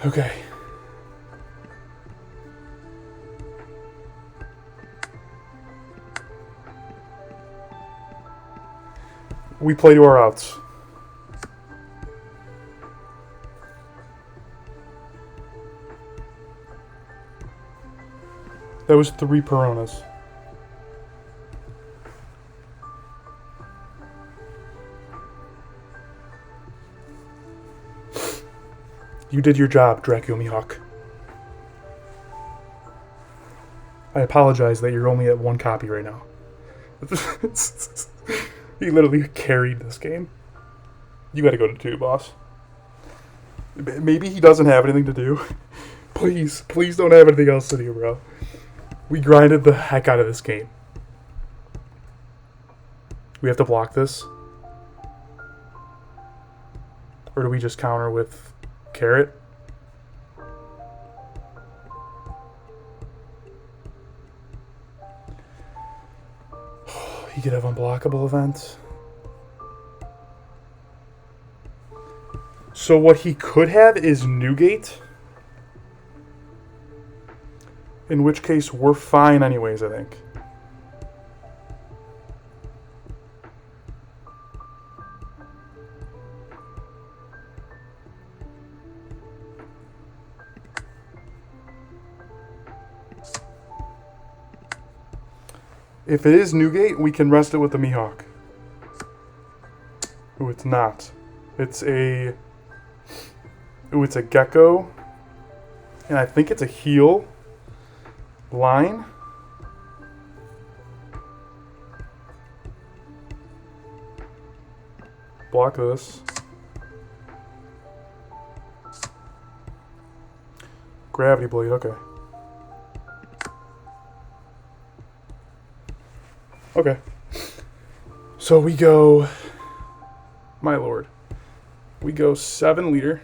Okay. We play to our outs. That was 3 Peronas. You did your job, Dracula Mihawk. I apologize that you're only at 1 copy right now. He literally carried this game. You gotta go to 2, boss. Maybe he doesn't have anything to do. Please don't have anything else to do, bro. We grinded the heck out of this game. We have to block this? Or do we just counter with Carrot? He could have unblockable events. So what he could have is Newgate. In which case, we're fine anyways, I think. If it is Newgate, we can rest it with the Mihawk. Ooh, it's not. It's a... Ooh, it's a Gecko. And I think it's a heal line. Block this. Gravity Blade, okay. Okay. So we go... My lord. We go 7 leader.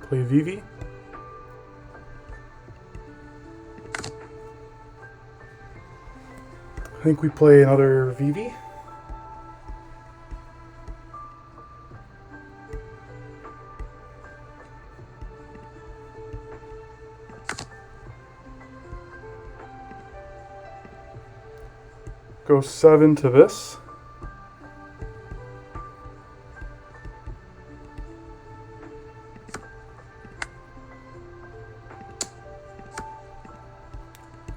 Play Vivi. I think we play another Vivi. Go 7 to this.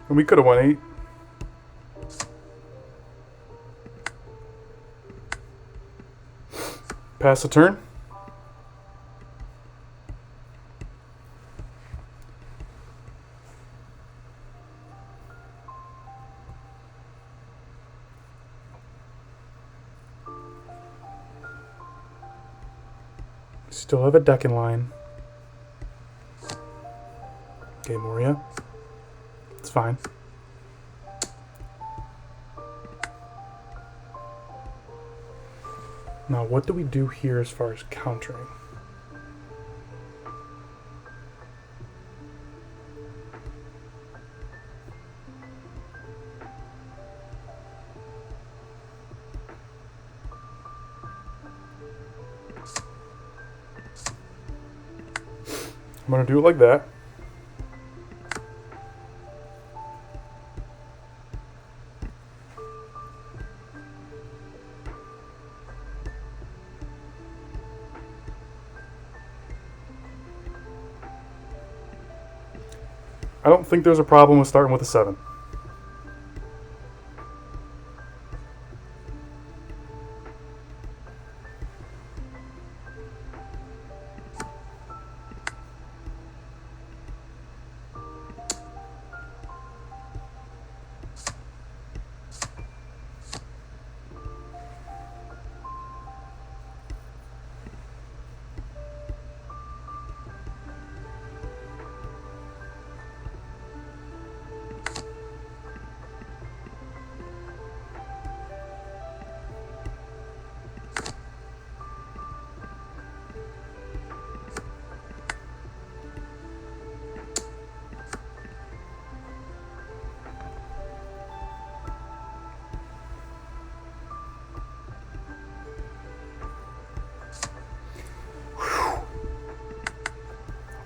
And we could have won 8. Pass the turn. Still have a deck in line. Okay, Moria. It's fine. Now, what do we do here as far as countering? I'm going to do it like that. I don't think there's a problem with starting with a 7.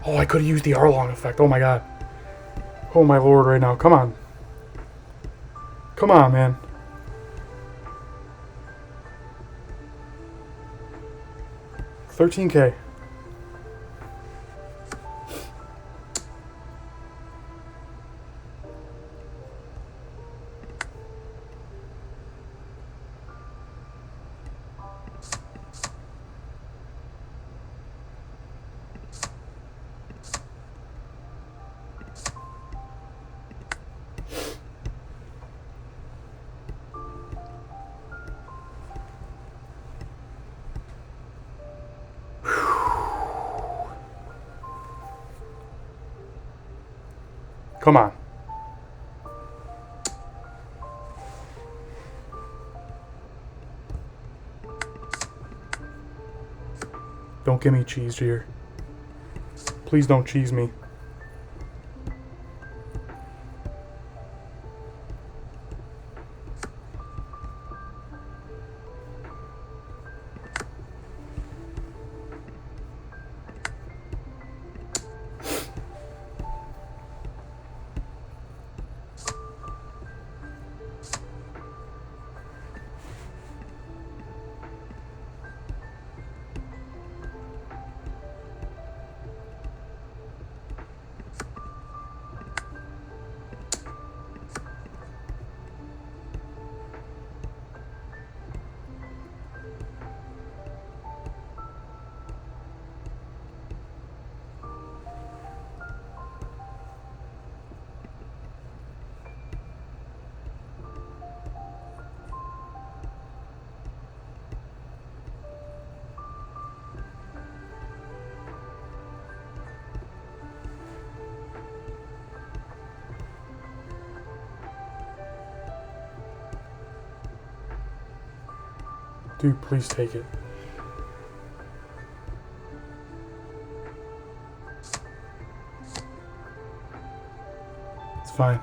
Oh, I could have used the Arlong effect. Oh my god. Oh my lord right now. Come on. Come on, man. $13K. Come on. Don't give me cheese here. Please don't cheese me. Dude, please take it. It's fine.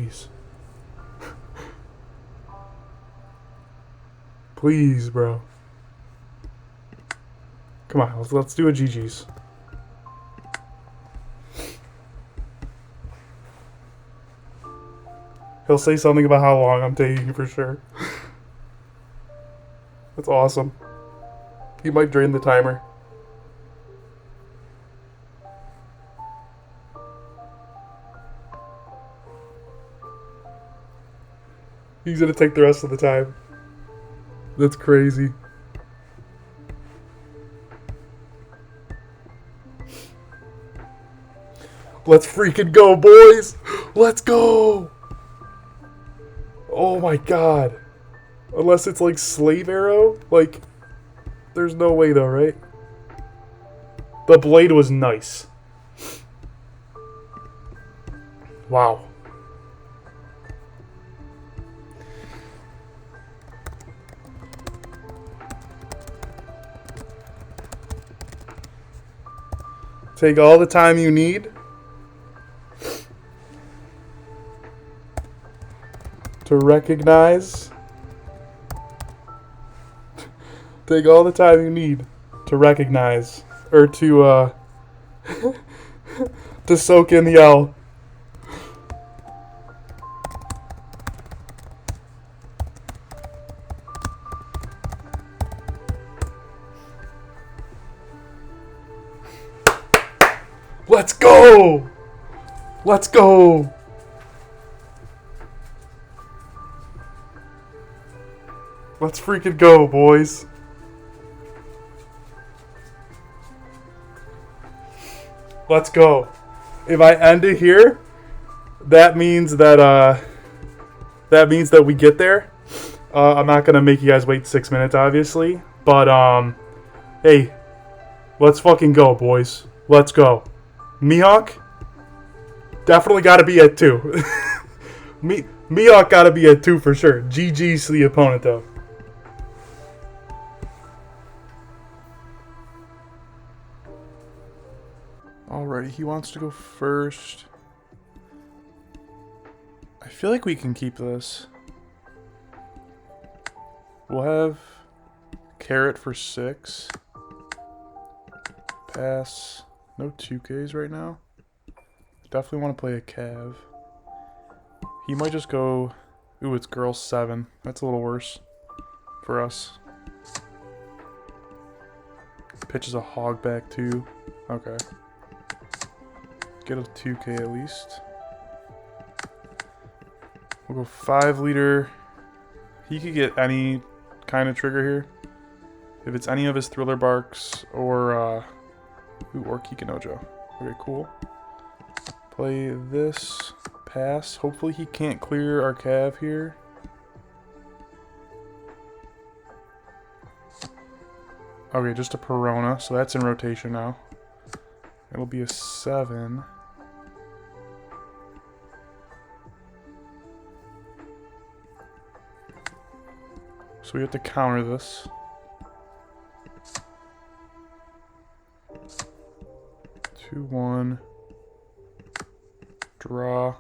GG's. Please, bro. Come on, let's do a GG's. He'll say something about how long I'm taking for sure. That's awesome. He might drain the timer. He's gonna take the rest of the time. That's crazy. Let's freaking go, boys! Let's go! Oh my god. Unless it's like Slave Arrow? Like, there's no way though, right? The blade was nice. Wow. Take all the time you need to recognize. Take all the time you need to recognize, or to to soak in the L. Let's go! Let's go! Let's freaking go, boys. Let's go. If I end it here, that means that we get there. I'm not gonna make you guys wait 6 minutes, obviously, but hey, let's fucking go, boys. Let's go. Mihawk definitely got to be at 2. Mihawk got to be at 2 for sure. GG's to the opponent though. Alrighty, he wants to go first. I feel like we can keep this. We'll have Carrot for 6. Pass. No 2Ks right now. Definitely want to play a Cav. He might just go... Ooh, it's girl 7. That's a little worse for us. Pitches a hog back too. Okay. Get a 2K at least. We'll go 5 leader. He could get any kind of trigger here. If it's any of his Thriller Barks or Kikinojo. Okay, cool. Play this. Pass. Hopefully he can't clear our Cav here. Okay, just a Perona, so that's in rotation now. It'll be a 7. So we have to counter this. 2-1. Draw.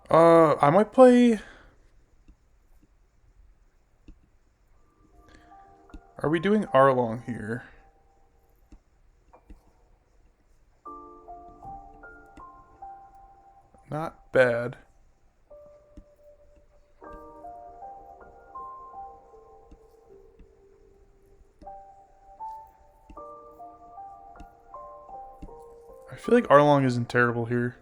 I might play... Are we doing Arlong here? Not bad. I feel like Arlong isn't terrible here.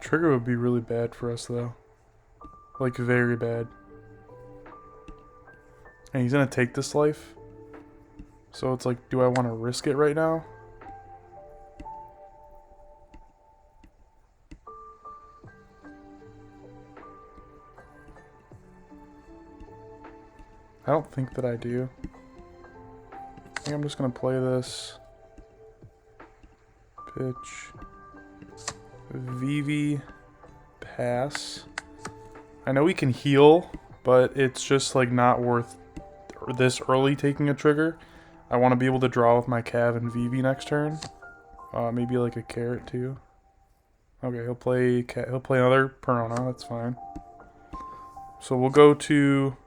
Trigger would be really bad for us though. Like very bad. And he's gonna take this life. So it's like, do I want to risk it right now? I don't think that I do. I think I'm just gonna play this. Pitch. Vivi. Pass. I know we can heal but it's just like not worth this early taking a trigger. I want to be able to draw with my Cav and Vivi next turn. Maybe like a carrot too. Okay, he'll play another Piranha. That's fine. So we'll go to.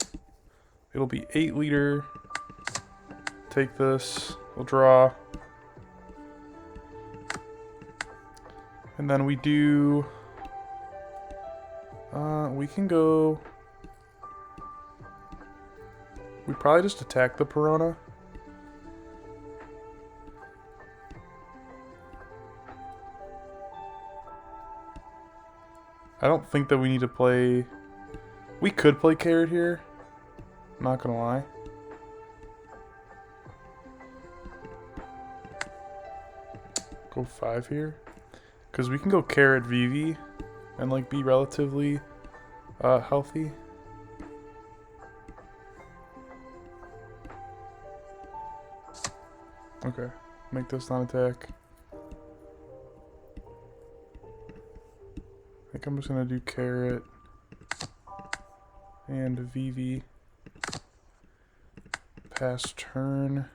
It'll be 8 liter. Take this. We'll draw. And then we do. We can go. We probably just attack the Piranha. I don't think that we need to play... We could play Carrot here. Not gonna lie. Go 5 here. Because we can go Carrot Vivi and like be relatively healthy. Okay, make this non-attack. I think I'm just gonna do Carrot and Vivi. Pass turn.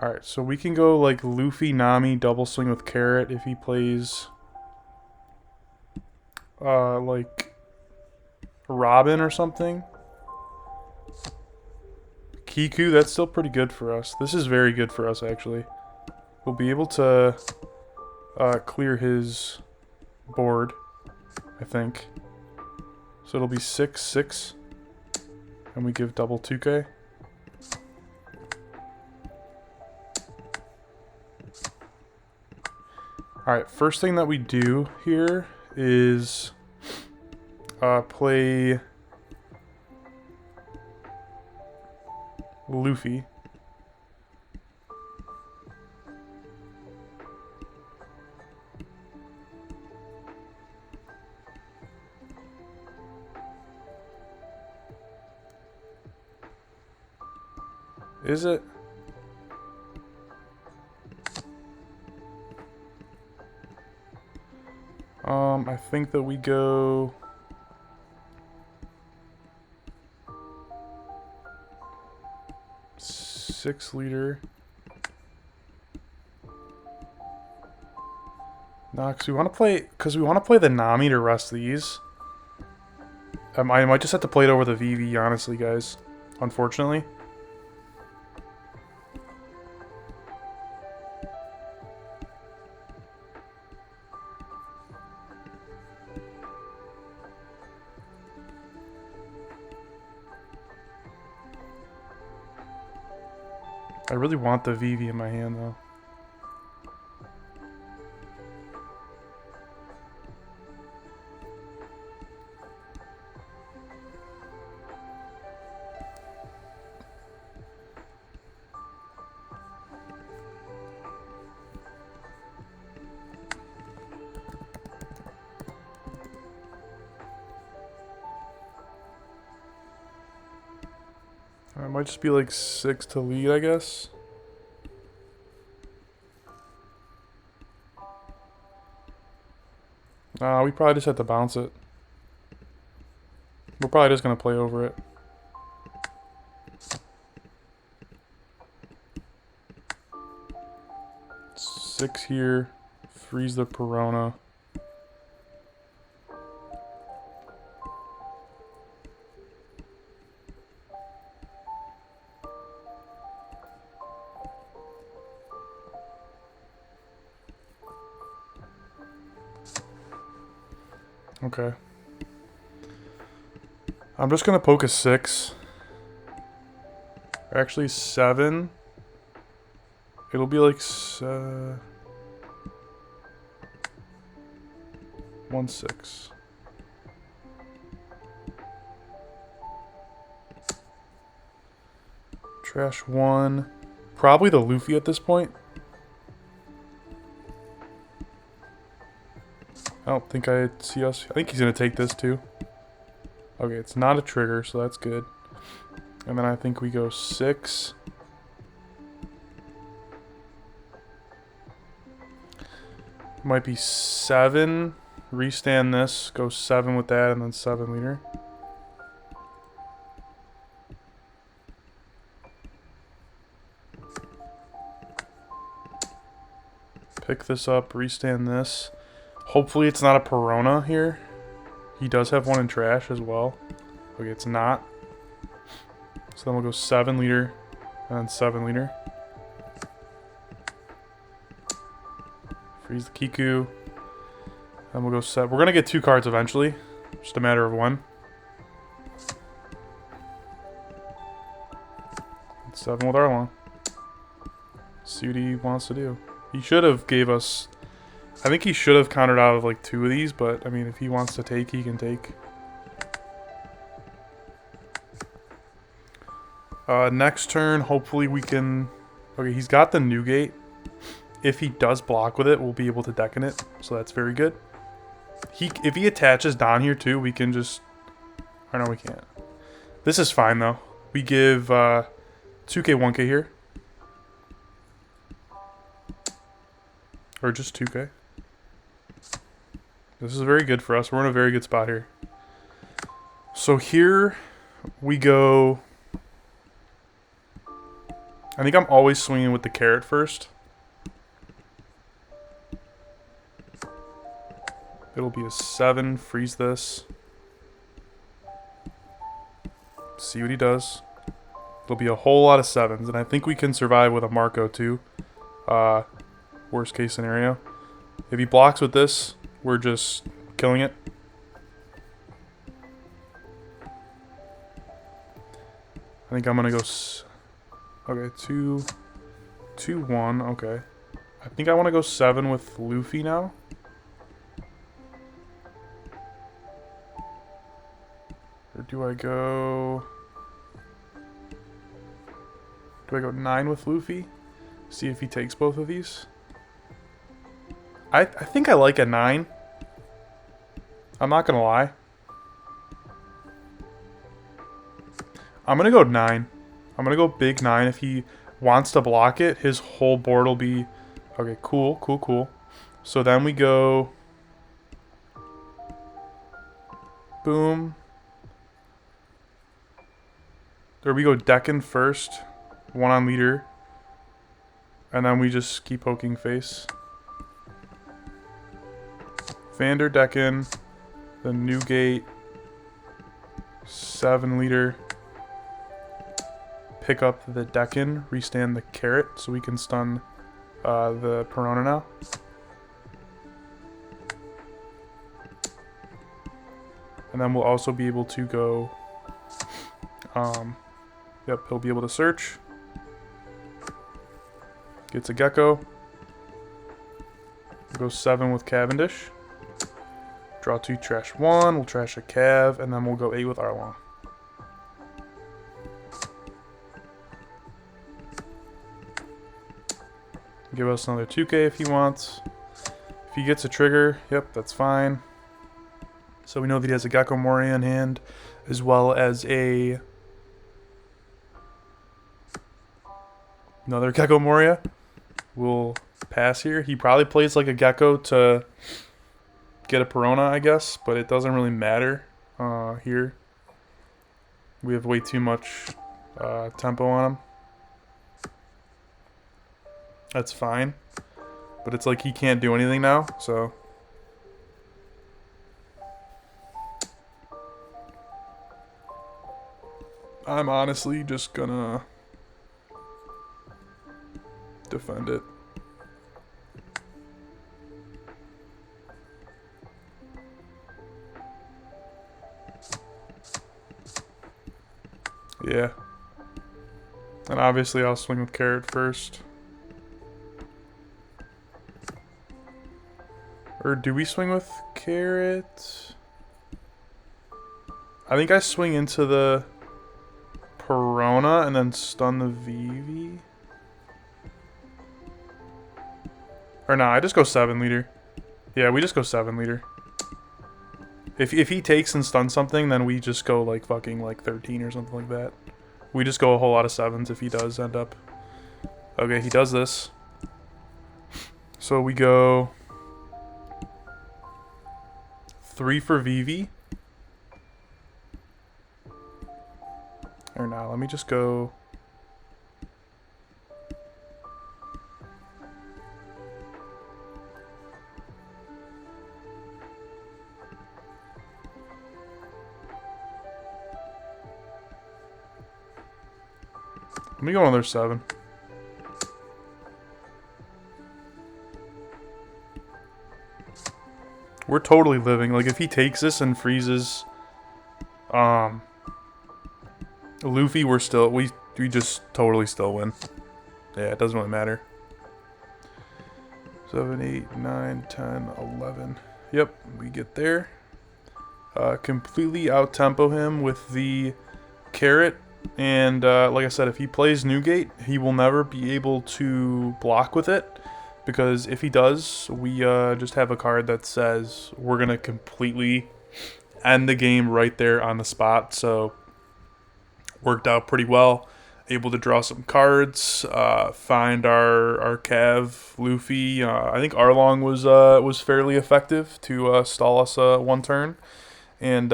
Alright, so we can go like Luffy, Nami, double swing with Carrot if he plays like Robin or something. Kiku, that's still pretty good for us. This is very good for us actually. We'll be able to clear his board, I think. So it'll be 6/6, and we give double 2k. Alright, first thing that we do here is play Luffy. Is it? I think that we go... Six liter. Nah, because we want to play the Nami to rest these. I might just have to play it over the VV, honestly, guys. Unfortunately. I really want the VV in my hand, though. It might just be like 6 to lead, I guess. We probably just have to bounce it. We're probably just going to play over it. Six here. Freeze the Piranha. Okay. I'm just gonna poke a 6. Actually 7. It'll be like 1 6. Trash 1. Probably the Luffy at this point. I don't think I see us. I think he's going to take this too. Okay, it's not a trigger, so that's good. And then I think we go 6. Might be 7. restand this, go 7 with that, and then 7 leader. Pick this up, restand this. Hopefully it's not a Perona here. He does have one in trash as well. Okay, it's not. So then we'll go 7 leader, and then 7 leader. Freeze the Kiku. Then we'll go set. We're gonna get 2 cards eventually. Just a matter of when. 7 with Arlong. See what he wants to do. He should have gave us... I think he should have countered out of like 2 of these, but I mean, if he wants to take, he can take. Next turn, hopefully we can... Okay, he's got the Newgate. If he does block with it, we'll be able to deck in it, so that's very good. If he attaches down here too, we can just... Or no, we can't. This is fine though. We give 2k, 1k here. Or just 2k. This is very good for us. We're in a very good spot here. So here we go... I think I'm always swinging with the carrot first. It'll be a 7. Freeze this. See what he does. It'll be a whole lot of 7s. And I think we can survive with a Marco too. Worst case scenario. If he blocks with this, we're just killing it. I think I'm going to go... Okay, 2, 2, 1. Okay. I think I want to go 7 with Luffy now. Or do I go... Do I go 9 with Luffy? See if he takes both of these. I think I like a 9. I'm not going to lie. I'm going to go 9. I'm going to go big 9. If he wants to block it, his whole board will be... Okay, cool, cool, cool. So then we go... Boom. There we go Decken first. 1 on leader. And then we just keep poking face. Vander Decken. The Newgate. 7 leader. Pick up the Decken. Restand the carrot so we can stun the Perona now. And then we'll also be able to go... Yep, he'll be able to search. Gets a Gecko. We'll go 7 with Cavendish. Draw 2, trash 1. We'll trash a Cav, and then we'll go 8 with Arlong. Give us another 2k if he wants. If he gets a trigger, yep, that's fine. So we know that he has a Gecko Moria in hand, as well as a... Another Gecko Moria. We'll pass here. He probably plays like a Gecko to get a Perona, I guess, but it doesn't really matter here. We have way too much tempo on him. That's fine. But it's like he can't do anything now, so... I'm honestly just gonna... defend it. Yeah. And obviously I'll swing with carrot first. Or do we swing with carrot? I think I swing into the Perona and then stun the Vivi. Or no, I just go 7 leader. Yeah, we just go 7 leader. If he takes and stuns something, then we just go like fucking like 13 or something like that. We just go a whole lot of 7s if he does end up. Okay, he does this. So we go... 3 for Vivi. Or now, let me just go. Let me go another 7. We're totally living. Like, if he takes this and freezes Luffy, we're still, we just totally still win. Yeah, it doesn't really matter. 7, 8, 9, 10, 11. Yep, we get there. Completely out-tempo him with the carrot. And like I said, if he plays Newgate, he will never be able to block with it. Because if he does, we just have a card that says we're going to completely end the game right there on the spot. So, worked out pretty well. Able to draw some cards, find our Cav Luffy. I think Arlong was fairly effective to stall us 1 turn. And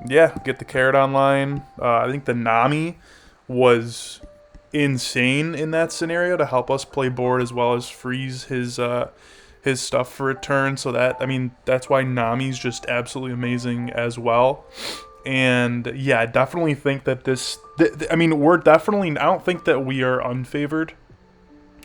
yeah, get the carrot online. I think the Nami was insane in that scenario to help us play board as well as freeze his stuff for a turn. So that, I mean, that's why Nami's just absolutely amazing as well. And yeah, I definitely think that this, I mean, we're definitely, I don't think that we are unfavored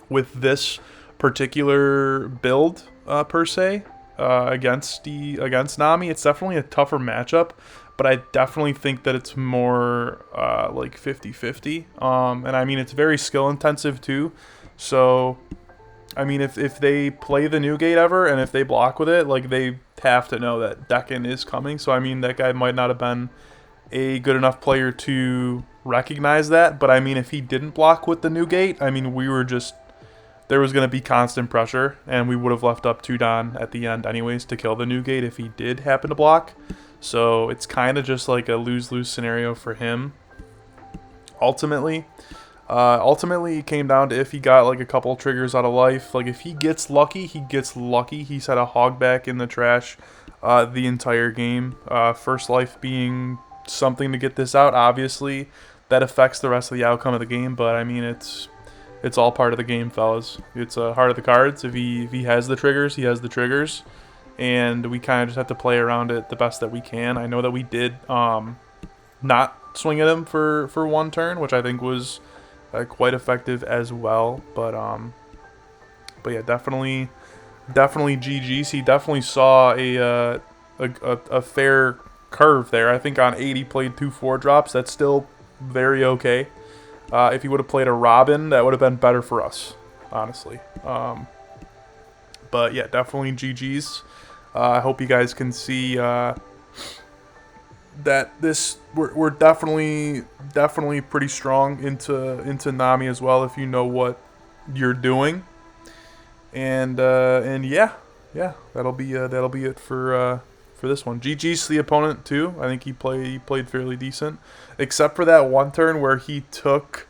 with this particular build per se against Nami. It's definitely a tougher matchup. But I definitely think that it's more like 50-50. And I mean, it's very skill intensive too. So, I mean, if they play the Newgate ever and if they block with it, like they have to know that Dekken is coming. So, I mean, that guy might not have been a good enough player to recognize that. But I mean, if he didn't block with the Newgate, I mean, there was going to be constant pressure. And we would have left up 2 Don at the end anyways to kill the Newgate if he did happen to block. So it's kind of just like a lose-lose scenario for him. Ultimately, it came down to if he got like a couple triggers out of life. Like if he gets lucky, he gets lucky. He's had a hogback in the trash the entire game. First life being something to get this out. Obviously, that affects the rest of the outcome of the game. But I mean, it's all part of the game, fellas. It's a heart of the cards. If he has the triggers, he has the triggers. And we kind of just have to play around it the best that we can. I know that we did not swing at him for 1 turn, which I think was quite effective as well. But yeah, definitely GG's. He definitely saw a fair curve there. I think on 8 he played 2 4-drops. That's still very okay. If he would have played a Robin, that would have been better for us, honestly. But yeah, definitely GG's. I hope you guys can see that we're definitely pretty strong into Nami as well if you know what you're doing. And yeah, that'll be it for this one. GG's to the opponent too. I think he played fairly decent, except for that 1 turn where he took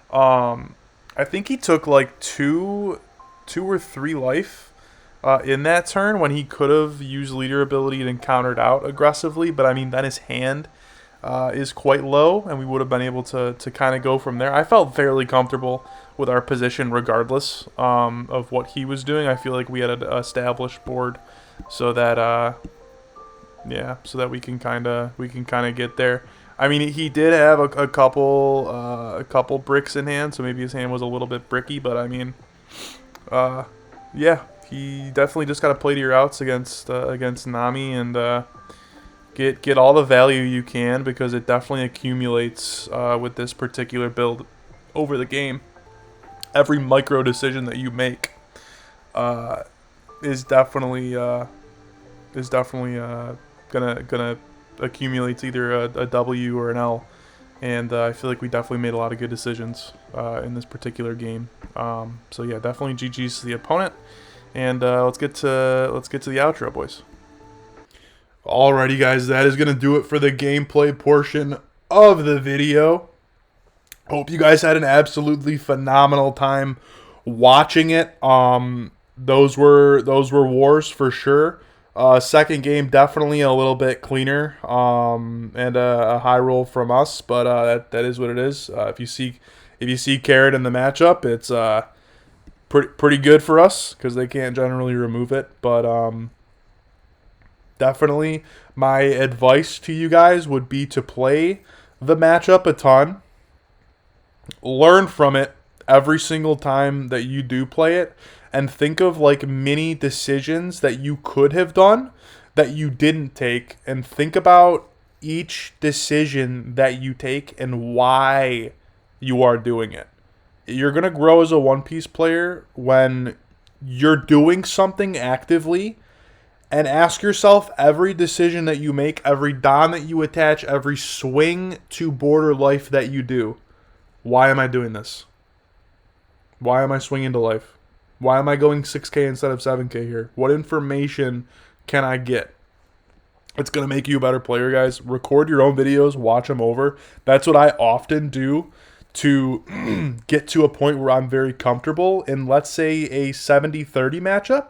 I think he took like 2 or 3 life. In that turn when he could have used leader ability and countered out aggressively, but I mean then his hand is quite low and we would have been able to kind of go from there. I felt fairly comfortable with our position regardless of what he was doing. I feel like we had an established board so that we can kind of get there. I mean, he did have a couple bricks in hand, so maybe his hand was a little bit bricky, but I mean yeah. He definitely just got to play to your outs against Nami and get all the value you can because it definitely accumulates with this particular build over the game. Every micro decision that you make is definitely gonna accumulate to either a W or an L. And I feel like we definitely made a lot of good decisions in this particular game. So yeah, definitely GG's to the opponent. And let's get to the outro, boys. Alrighty, guys, that is gonna do it for the gameplay portion of the video. Hope you guys had an absolutely phenomenal time watching it. Those were wars for sure. Second game definitely a little bit cleaner, and a high roll from us, but that is what it is. If you see Carrot in the matchup, it's pretty good for us because they can't generally remove it. But definitely, my advice to you guys would be to play the matchup a ton, learn from it every single time that you do play it, and think of like mini decisions that you could have done that you didn't take, and think about each decision that you take and why you are doing it. You're going to grow as a One Piece player when you're doing something actively, and ask yourself every decision that you make, every don that you attach, every swing to border life that you do. Why am I doing this? Why am I swinging to life? Why am I going 6K instead of 7K here? What information can I get? It's going to make you a better player, guys. Record your own videos, watch them over. That's what I often do to get to a point where I'm very comfortable in, let's say, a 70-30 matchup,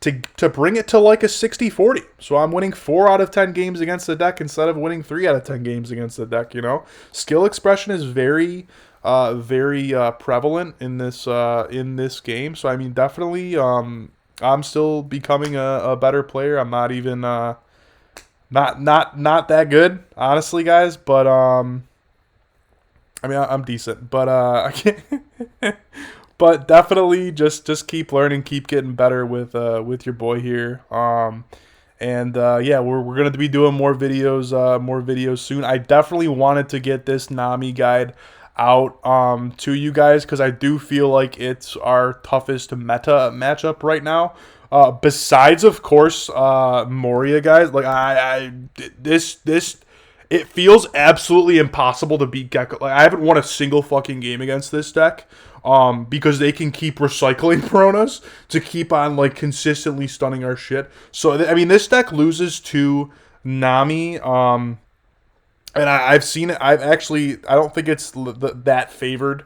to bring it to like a 60-40. So I'm winning 4 out of 10 games against the deck instead of winning 3 out of 10 games against the deck, you know? Skill expression is very prevalent in this game. So I mean, definitely, I'm still becoming a better player. I'm not even not that good, honestly, guys. But I mean, I'm decent, but I can't. But definitely, just keep learning, keep getting better with your boy here. And yeah, we're gonna be doing more videos soon. I definitely wanted to get this Nami guide out to you guys because I do feel like it's our toughest meta matchup right now. Besides, of course, Moria, guys. Like this. It feels absolutely impossible to beat Gecko. Like, I haven't won a single fucking game against this deck. Because they can keep recycling Peronas to keep on like consistently stunning our shit. So I mean, this deck loses to Nami. And I've seen it. I don't think it's that favored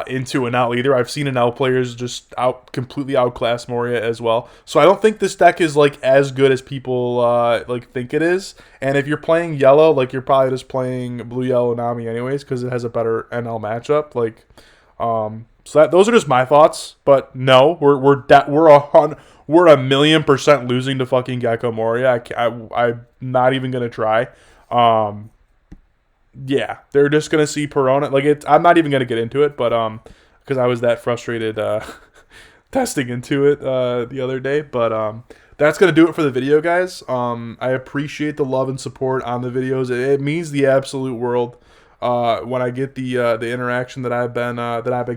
into an out either. I've seen an out players just completely outclass Moria as well. So I don't think this deck is like as good as people like think it is. And if you're playing yellow, like you're probably just playing blue yellow Nami anyways because it has a better NL matchup. Like. So those are just my thoughts, but no, we're 1,000,000% losing to fucking Gecko Moria. I'm not even gonna try. Yeah, they're just gonna see Perona. Like I'm not even gonna get into it, but because I was that frustrated testing into it the other day. But that's gonna do it for the video, guys. I appreciate the love and support on the videos. It means the absolute world. When I get the interaction that I've been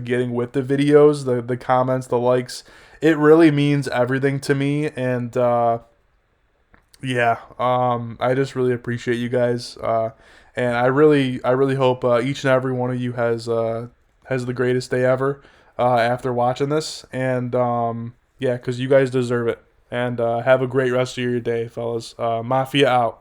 getting with the videos, the comments, the likes, it really means everything to me. And yeah, I just really appreciate you guys. And I really hope each and every one of you has the greatest day ever after watching this. And yeah, because you guys deserve it. And have a great rest of your day, fellas. Mafia out.